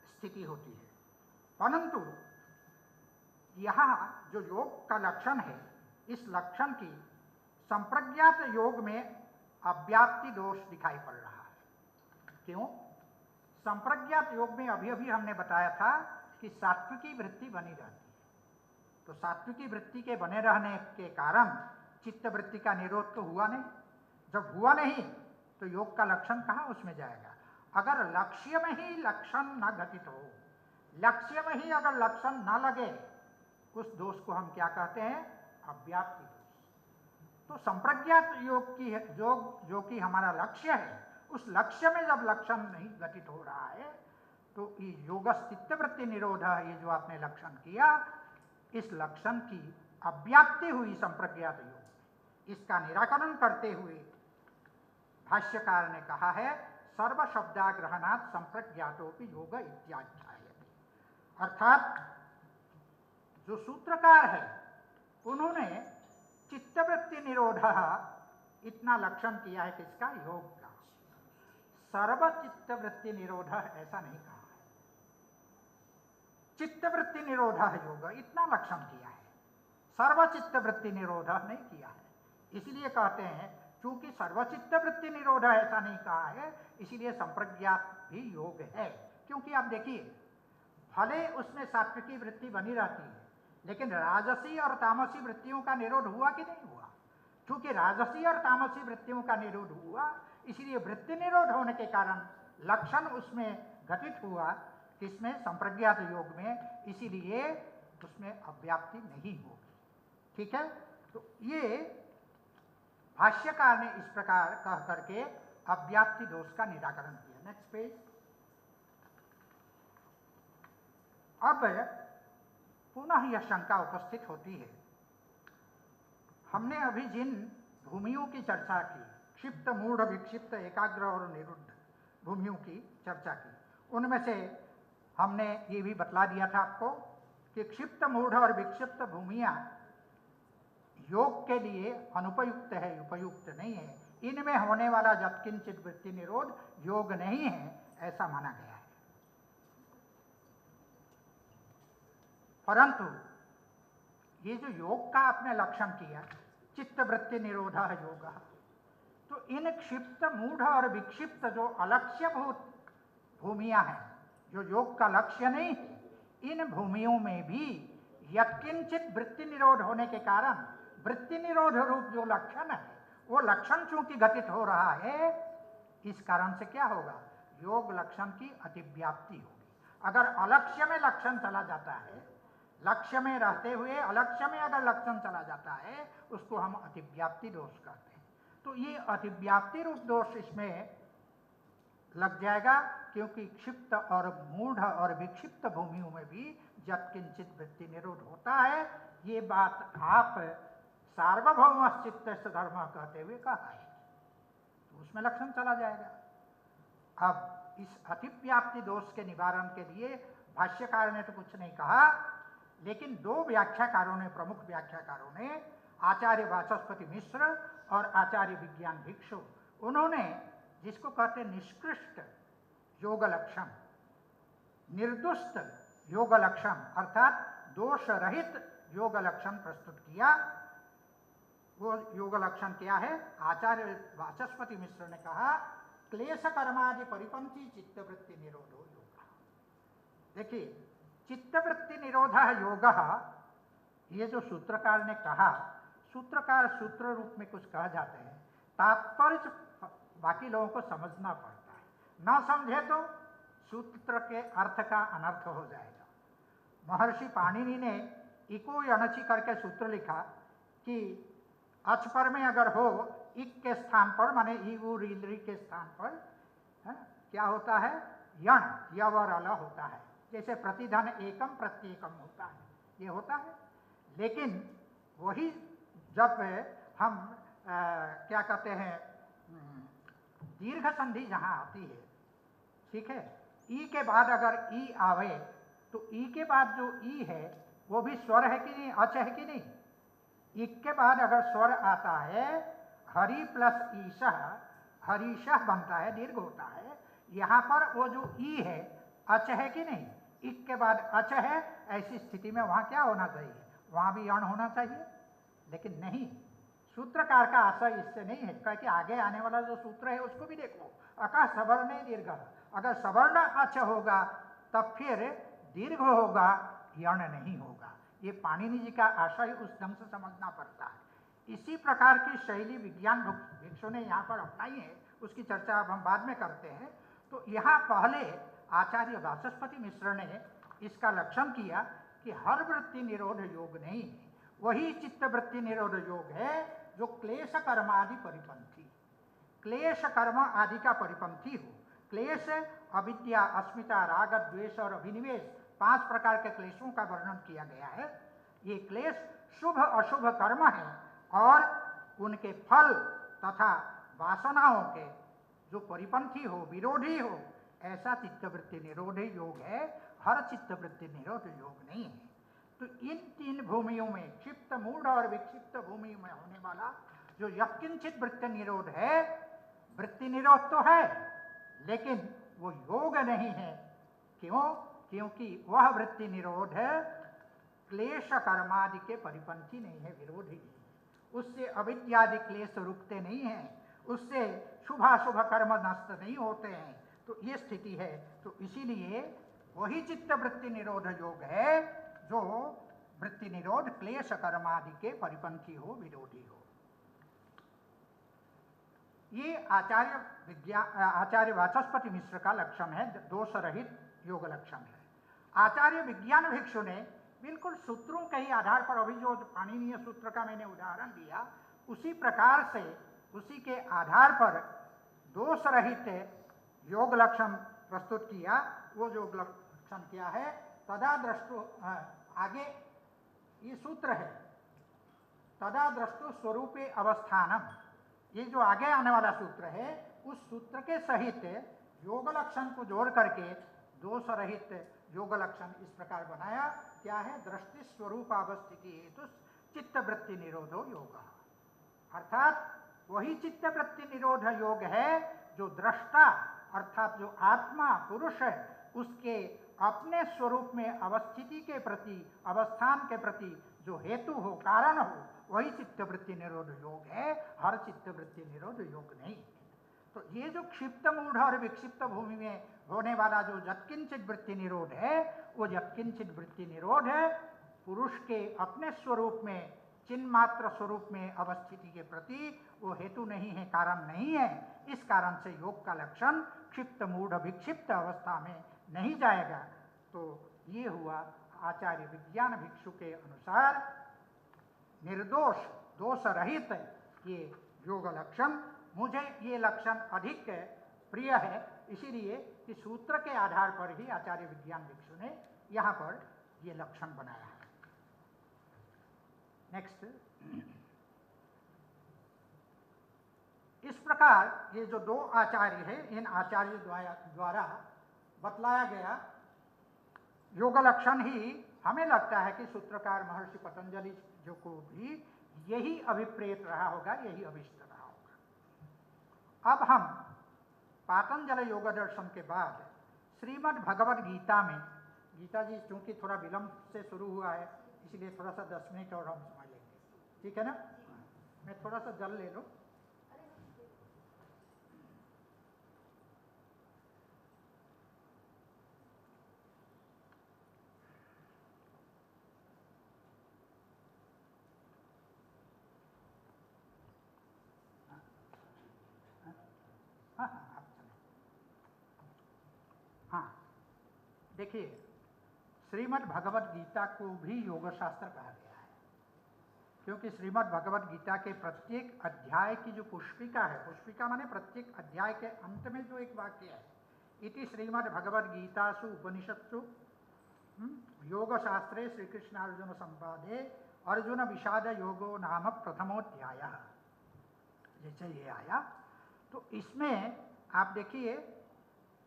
स्थिति होती है। परंतु यहाँ जो योग का लक्षण है, इस लक्षण की संप्रज्ञात योग में अव्याप्ति दोष दिखाई पड़ रहा है। क्यों? संप्रज्ञात योग में अभी अभी हमने बताया था कि सात्विकी वृत्ति बनी रहती है, तो सात्विकी वृत्ति के बने रहने के कारण चित्त वृत्ति का निरोध तो हुआ नहीं। जब हुआ नहीं तो योग का लक्षण कहाँ उसमें जाएगा? अगर लक्ष्य में ही लक्षण न घटित हो, लक्ष्य में ही अगर लक्षण न लगे, उस दोष को हम क्या कहते हैं? अव्याप्ति दोष। तो संप्रज्ञात योग की जो कि हमारा लक्ष्य है, उस लक्ष्य में जब लक्षण नहीं घटित हो रहा है, तो ये योगस्थित वृत्ति निरोध, ये जो आपने लक्षण किया, इस लक्षण की अव्याप्ति हुई संप्रज्ञात योग। इसका निराकरण करते हुए भाष्यकार ने कहा है सर्व शब्दाग्रहणात् संप्रज्ञातोपि योग इत्याख्यायते। अर्थात जो सूत्रकार है उन्होंने चित्तवृत्ति निरोध इतना लक्षण किया है किसका? योग का। सर्व चित्तवृत्ति निरोध ऐसा नहीं कहा है। चित्तवृत्ति निरोध योग इतना लक्षण किया है, सर्व चित्तवृत्ति निरोध नहीं किया है। इसलिए कहते हैं चूंकि सर्वचित्त वृत्ति निरोध ऐसा नहीं कहा है, इसीलिए संप्रज्ञात भी योग है। क्योंकि आप देखिए, भले उसमें सात्विकी वृत्ति बनी रहती है, लेकिन राजसी और तामसी वृत्तियों का निरोध हुआ कि नहीं हुआ? क्योंकि राजसी और तामसी वृत्तियों का निरोध हुआ, इसीलिए वृत्ति निरोध होने के कारण लक्षण उसमें घटित हुआ, किसमें? संप्रज्ञात योग में। इसीलिए उसमें अव्याप्ति नहीं होगी। ठीक है? तो ये भाष्यकार ने इस प्रकार कह करके अव्याप्ति दोष का निराकरण किया। Next page. अब पुनः यह शंका उपस्थित होती है, हमने अभी जिन भूमियों की चर्चा की, क्षिप्त, मूढ़, विक्षिप्त, एकाग्र और निरुद्ध भूमियों की चर्चा की, उनमें से हमने ये भी बतला दिया था आपको कि क्षिप्त, मूढ़ और विक्षिप्त भूमियां योग के लिए अनुपयुक्त है, उपयुक्त नहीं है। इनमें होने वाला यत्किंचित वृत्ति निरोध योग नहीं है, ऐसा माना गया है। परंतु ये जो योग का आपने लक्षण किया, चित्त वृत्ति निरोध योग, तो इन क्षिप्त, मूढ़ और विक्षिप्त जो अलक्ष्यभूत भूमियां हैं, जो योग का लक्ष्य नहीं है, इन भूमियों में भी यत्किंचित वृत्ति निरोध होने के कारण वृत्ति निरोध रूप जो लक्षण है, वो लक्षण चूंकि घटित हो रहा है, इस कारण से क्या होगा? योग लक्षण की अतिव्याप्ति होगी। अगर अलक्ष्य में लक्षण चला जाता है, लक्ष्य में रहते हुए अलक्ष्य में अगर लक्षण चला जाता है, उसको हम अतिव्याप्ति दोष कहते हैं। तो ये अतिव्याप्ति रूप दोष इसमें लग जाएगा, क्योंकि क्षिप्त और मूढ़ और विक्षिप्त भूमियों में भी यत्किंचित वृत्ति निरोध होता है। ये बात आप सार्वभौम चित्त धर्म कहते हुए कहा है, तो उसमें लक्षण चला जाएगा। अब इस अतिव्याप्ति दोष के निवारण के लिए भाष्यकार ने तो कुछ नहीं कहा, लेकिन दो व्याख्याकारों ने, प्रमुख व्याख्याकारों ने, आचार्य वाचस्पति मिश्र और आचार्य विज्ञान भिक्षु, उन्होंने जिसको कहते निष्कृष्ट योग लक्षण, निर्दुष्ट योग लक्षण अर्थात दोष रहित योग लक्षण प्रस्तुत किया। वो योग लक्षण क्या है? आचार्य वाचस्पति मिश्र ने कहा क्लेश कर्मादि परिपंथी चित्तवृत्ति निरोधो योग। देखिए, चित्तवृत्ति निरोध योग, ये जो सूत्रकार ने कहा, सूत्रकार सूत्र रूप में कुछ कह जाते हैं, तात्पर्य बाकी लोगों को समझना पड़ता है। ना समझे तो सूत्र के अर्थ का अनर्थ हो जाएगा। महर्षि पाणिनि ने इको अनचि करके सूत्र लिखा कि अच पर में अगर हो, इक के स्थान पर, माने ईगु रीलरी के स्थान पर क्या होता है? यण, यवर अल होता है। जैसे प्रतिधन एकम प्रत्येकम होता है, ये होता है। लेकिन वही जब हम क्या कहते हैं, दीर्घ संधि जहां आती है, ठीक है, ई के बाद अगर ई आवे, तो ई के बाद जो ई है वो भी स्वर है कि नहीं, अच है कि नहीं? ई के बाद अगर स्वर आता है, हरि प्लस ईशः हरीशः बनता है, दीर्घ होता है। यहाँ पर वो जो ई है अच है कि नहीं, इक के बाद अच है, ऐसी स्थिति में वहाँ क्या होना चाहिए, वहाँ भी अण होना चाहिए, लेकिन नहीं। सूत्रकार का आशय इससे नहीं है, क्योंकि आगे आने वाला जो सूत्र है उसको भी देखो, अका सवर्ण दीर्घ, अगर सवर्ण अच होगा तब फिर दीर्घ होगा, यण नहीं होगा। ये पाणिनि जी का आशय उस ढंग से समझना पड़ता है। इसी प्रकार की शैली विज्ञान भिक्षु ने यहाँ पर अपनाई है, उसकी चर्चा अब हम बाद में करते हैं। तो यहाँ पहले आचार्य वाचस्पति मिश्र ने इसका लक्षण किया कि हर वृत्ति निरोध योग नहीं है, वही चित्त वृत्ति निरोध योग है जो क्लेश कर्म आदि परिपंथी, क्लेश कर्म आदि का परिपंथी हो। क्लेश अविद्या, अस्मिता, राग, द्वेष और अभिनिवेश, 5 प्रकार के क्लेशों का वर्णन किया गया है। ये क्लेश शुभ अशुभ कर्म है और उनके फल तथा वासनाओं के जो परिपंथी हो, विरोधी हो, ऐसा चित्तवृत्ति निरोध योग है, हर चित्तवृत्ति निरोध योग नहीं है। तो इन 3 भूमियों में, क्षिप्त, मूढ़ और विक्षिप्त भूमि में होने वाला जो यत्किंचित वृत्ति निरोध है, वृत्ति निरोध तो है लेकिन वो योग नहीं है। क्यों? क्योंकि वह वृत्ति निरोध क्लेश कर्मादि के परिपंथी नहीं है, विरोधी नहीं है। उससे अविद्यादि क्लेश रुकते नहीं हैं, उससे शुभाशुभ कर्म नष्ट नहीं होते हैं। तो ये स्थिति है। तो इसीलिए वही चित्त वृत्ति निरोध योग है जो वृत्ति निरोध क्लेश कर्मादि के परिपंथी हो, विरोधी हो। ये आचार्य वाचस्पति मिश्र का लक्षण है, दोष रहित योग लक्षण है। आचार्य विज्ञान भिक्षु ने बिल्कुल सूत्रों के ही आधार पर, अभी जो पाणिनीय सूत्र का मैंने उदाहरण दिया, उसी प्रकार से उसी के आधार पर दोष रहित योग लक्षण प्रस्तुत किया। वो योग लक्षण क्या है? तदा दृष्टु, आगे ये सूत्र है, तदा दृष्टु स्वरूपे अवस्थानम, ये जो आगे आने वाला सूत्र है उस सूत्र के सहित योग लक्षण को जोड़ करके दोष रहित योग लक्षण इस प्रकार बनाया। क्या है? दृष्टि स्वरूप अवस्थिति हेतु चित्त वृत्ति निरोधो योग, अर्थात वही चित्त वृत्ति निरोध योग है जो दृष्टा अर्थात जो आत्मा पुरुष है उसके अपने स्वरूप में अवस्थिति के प्रति, अवस्थान के प्रति जो हेतु हो, कारण हो, वही चित्तवृत्ति निरोध योग है, हर चित्तवृत्ति निरोध योग नहीं। तो ये जो क्षिप्त, मूढ़ और विक्षिप्त भूमि में होने वाला जो यत्किंचित वृत्ति निरोध है, वो यत्किंचित वृत्ति निरोध है पुरुष के अपने स्वरूप में, चिन्ह मात्र स्वरूप में अवस्थिति के प्रति वो हेतु नहीं है, कारण नहीं है। इस कारण से योग का लक्षण क्षिप्त, मूढ़, विक्षिप्त अवस्था में नहीं जाएगा। तो ये हुआ आचार्य विज्ञान भिक्षु के अनुसार निर्दोष, दोष रहित ये योग लक्षण। मुझे ये लक्षण अधिक प्रिय है, इसीलिए कि सूत्र के आधार पर ही आचार्य विज्ञान भिक्षु ने यहाँ पर ये लक्षण बनाया है। नेक्स्ट, इस प्रकार ये जो 2 आचार्य है, इन आचार्य द्वारा बतलाया गया योग लक्षण ही हमें लगता है कि सूत्रकार महर्षि पतंजलि जो को भी यही अभिप्रेत रहा होगा, यही अभिष्ट रहा होगा। अब हम पातंजल योग दर्शन के बाद श्रीमद् भगवद गीता में, गीता जी चूंकि थोड़ा विलंब से शुरू हुआ है इसलिए थोड़ा सा 10 मिनट और हम समझ लेंगे, ठीक है ना? मैं थोड़ा सा जल ले लूं। हाँ, देखिए, श्रीमद् भगवद गीता को भी योग शास्त्र कहा गया है, क्योंकि श्रीमद् भगवद गीता के प्रत्येक अध्याय की जो पुष्पिका है, पुष्पिका माने प्रत्येक अध्याय के अंत में जो एक वाक्य है, इति श्रीमद् भगवद गीतासु उपनिषत्सु योग शास्त्रे श्री कृष्ण अर्जुन संवादे अर्जुन विषाद योगो नाम प्रथमोध्याय, जैसे ये आया। तो इसमें आप देखिए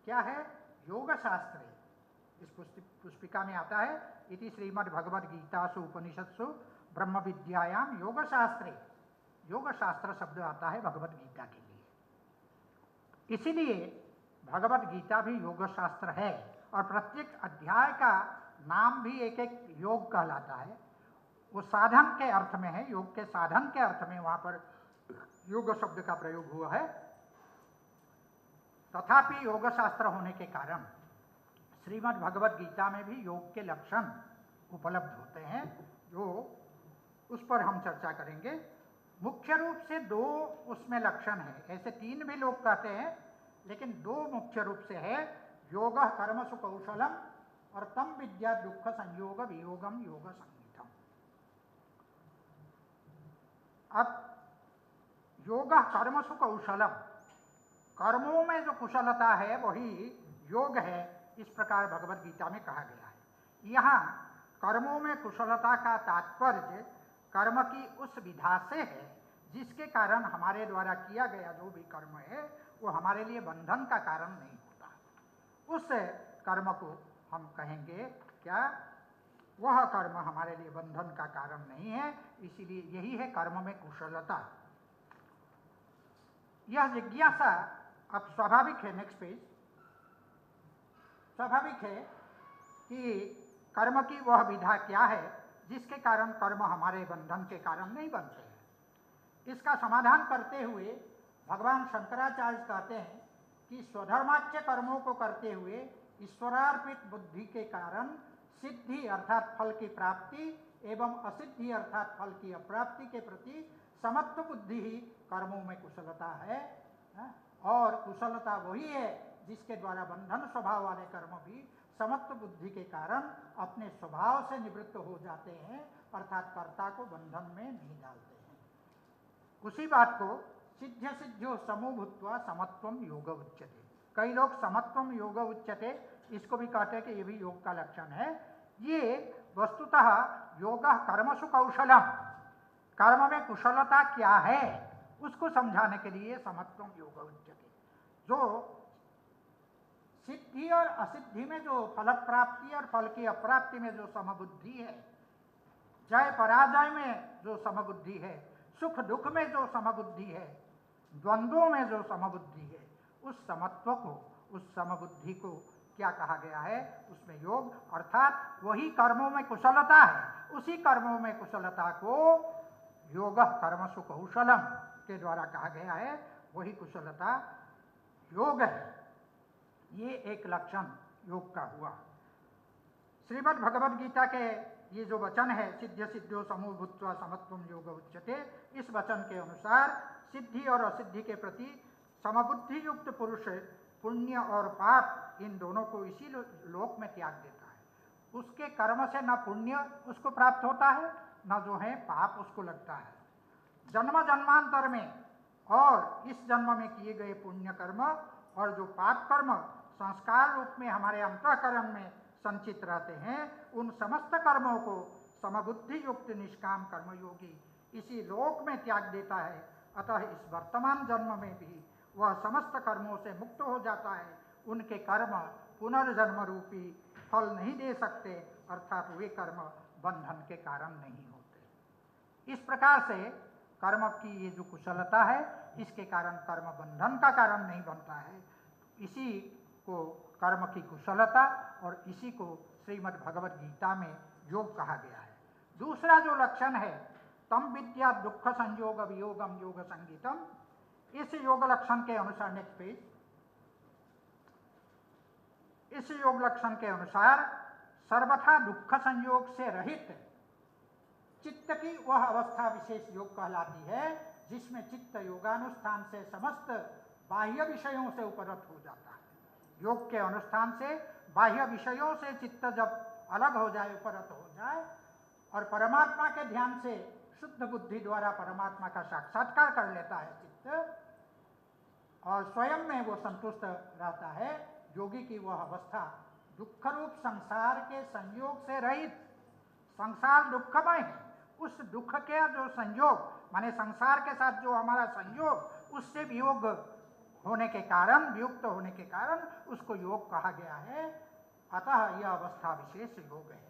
क्या है, योग शास्त्रे, इस पुष्पिका में आता है इति श्रीमद् भगवद गीतासु उपनिषत्सु ब्रह्म विद्यायाम योग शास्त्रे, योग शास्त्र शब्द आता है भगवत गीता के लिए। इसीलिए भगवत गीता भी योग शास्त्र है और प्रत्येक अध्याय का नाम भी एक एक योग कहलाता है। वो साधन के अर्थ में है, योग के साधन के अर्थ में वहां पर योग शब्द का प्रयोग हुआ है। तथापि योग शास्त्र होने के कारण श्रीमद् भगवत गीता में भी योग के लक्षण उपलब्ध होते हैं, जो उस पर हम चर्चा करेंगे। मुख्य रूप से 2 उसमें लक्षण है, ऐसे 3 भी लोग कहते हैं, लेकिन 2 मुख्य रूप से है, योग कर्मसु कौशलम और तम विद्या दुख संयोग वियोगम योग संगीतम। अब योग कर्मसु कौशलम, कर्मों में जो कुशलता है वही योग है, इस प्रकार भगवत गीता में कहा गया है। यहाँ कर्मों में कुशलता का तात्पर्य कर्म की उस विधा से है जिसके कारण हमारे द्वारा किया गया जो भी कर्म है वो हमारे लिए बंधन का कारण नहीं होता। उस कर्म को हम कहेंगे क्या, वह कर्म हमारे लिए बंधन का कारण नहीं है, इसीलिए यही है कर्म में कुशलता। यह जिज्ञासा अब स्वाभाविक है। Next page. स्वाभाविक है कि कर्म की वह विधा क्या है जिसके कारण कर्म हमारे बंधन के कारण नहीं बनते हैं। इसका समाधान करते हुए भगवान शंकराचार्य कहते हैं कि स्वधर्माच्य कर्मों को करते हुए ईश्वरार्पित बुद्धि के कारण सिद्धि अर्थात फल की प्राप्ति एवं असिद्धि अर्थात फल की अप्राप्ति के प्रति समत्व बुद्धि ही कर्मों में कुशलता है। और कुशलता वही है जिसके द्वारा बंधन स्वभाव वाले कर्म भी समत्व बुद्धि के कारण अपने स्वभाव से निवृत्त हो जाते हैं, अर्थात कर्ता को बंधन में नहीं डालते हैं। उसी बात को सिद्ध सिद्ध्यो समूभूत्वा समत्वम योग उच्यते। कई लोग समत्वम योग उच्यते इसको भी कहते हैं कि ये भी योग का लक्षण है। ये वस्तुतः योग कर्मसु कौशलम, कर्म में कुशलता क्या है उसको समझाने के लिए समत्वम योग उच्यते। जो सिद्धि और असिद्धि में जो फल प्राप्ति और फल की अप्राप्ति में जो समबुद्धि है, जय पराजय में जो समबुद्धि है, सुख दुख में जो समबुद्धि है, द्वंद्वों में जो समबुद्धि है, उस समत्व को, उस समबुद्धि को क्या कहा गया है, उसमें योग अर्थात वही कर्मों में कुशलता है। उसी कर्मों में कुशलता को योग कर्मसु कौशलम के द्वारा कहा गया है, वही कुशलता योग है। ये एक लक्षण योग का हुआ। श्रीमद् भगवद गीता के ये जो वचन है सिद्ध सिद्ध्यो समूभूत्वा समत्वम योग उच्यते, इस वचन के अनुसार सिद्धि और असिद्धि के प्रति समबुद्धि युक्त पुरुष पुण्य और पाप इन दोनों को इसी लोक में त्याग देता है। उसके कर्म से न पुण्य उसको प्राप्त होता है न जो है पाप उसको लगता है। जन्म जन्मांतर में और इस जन्म में किए गए पुण्य कर्म और जो पाप कर्म संस्कार रूप में हमारे अंतःकरण में संचित रहते हैं, उन समस्त कर्मों को समबुद्धि युक्त निष्काम कर्मयोगी इसी लोक में त्याग देता है। अतः इस वर्तमान जन्म में भी वह समस्त कर्मों से मुक्त हो जाता है। उनके कर्म पुनर्जन्म रूपी फल नहीं दे सकते, अर्थात वे कर्म बंधन के कारण नहीं होते। इस प्रकार से कर्म की ये जो कुशलता है, इसके कारण कर्म बंधन का कारण नहीं बनता है। इसी को कर्म की कुशलता और इसी को श्रीमद् भगवद गीता में योग कहा गया है। दूसरा जो लक्षण है तम विद्या दुख संयोग वियोगम योग संगीतम, इस योग लक्षण के अनुसार नेक्स्ट पेज। इस योग लक्षण के अनुसार सर्वथा दुख संयोग से रहित चित्त की वह अवस्था विशेष योग कहलाती है जिसमें चित्त योगानुष्ठान से समस्त बाह्य विषयों से उपरत हो जाता है। योग के अनुष्ठान से बाह्य विषयों से चित्त जब अलग हो जाए, उपरत हो जाए और परमात्मा के ध्यान से शुद्ध बुद्धि द्वारा परमात्मा का साक्षात्कार कर लेता है चित्त और स्वयं में वो संतुष्ट रहता है, योगी की वह अवस्था दुख रूप संसार के संयोग से रहित, संसार दुखमय है, उस दुख के जो संयोग माने संसार के साथ जो हमारा संयोग उससे वियोग होने के कारण, वियुक्त होने के कारण उसको योग कहा गया है। अतः यह अवस्था विशेष योग है।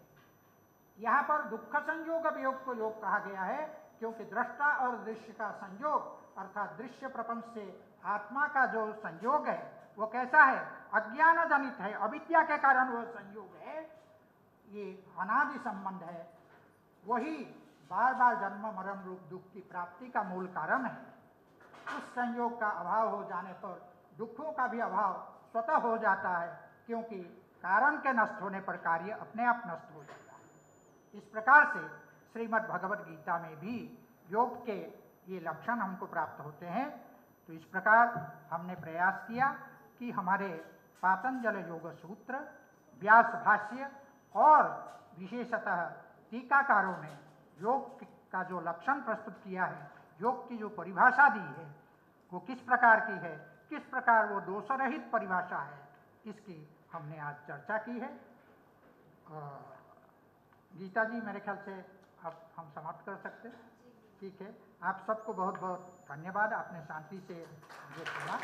यहाँ पर दुख संयोग वियोग को योग कहा गया है क्योंकि दृष्टा और दृश्य का संयोग अर्थात दृश्य प्रपंच से आत्मा का जो संयोग है वो कैसा है? अज्ञान जनित है, अविद्या के कारण वह संयोग है, ये अनादि संबंध है, वही बार बार जन्म मरण रूप दुख की प्राप्ति का मूल कारण है। उस संयोग का अभाव हो जाने पर दुखों का भी अभाव स्वतः हो जाता है, क्योंकि कारण के नष्ट होने पर कार्य अपने आप नष्ट हो जाता है। इस प्रकार से श्रीमद् भगवद गीता में भी योग के ये लक्षण हमको प्राप्त होते हैं। तो इस प्रकार हमने प्रयास किया कि हमारे पातंजल योग सूत्र, व्यास भाष्य और विशेषतः टीकाकारों ने योग का जो लक्षण प्रस्तुत किया है, योग की जो परिभाषा दी है वो किस प्रकार की है, किस प्रकार वो दोषरहित परिभाषा है, इसकी हमने आज चर्चा की है। गीता जी मेरे ख्याल से अब हम समाप्त कर सकते हैं। ठीक है, आप सबको बहुत बहुत धन्यवाद, आपने शांति से मुझे सुना।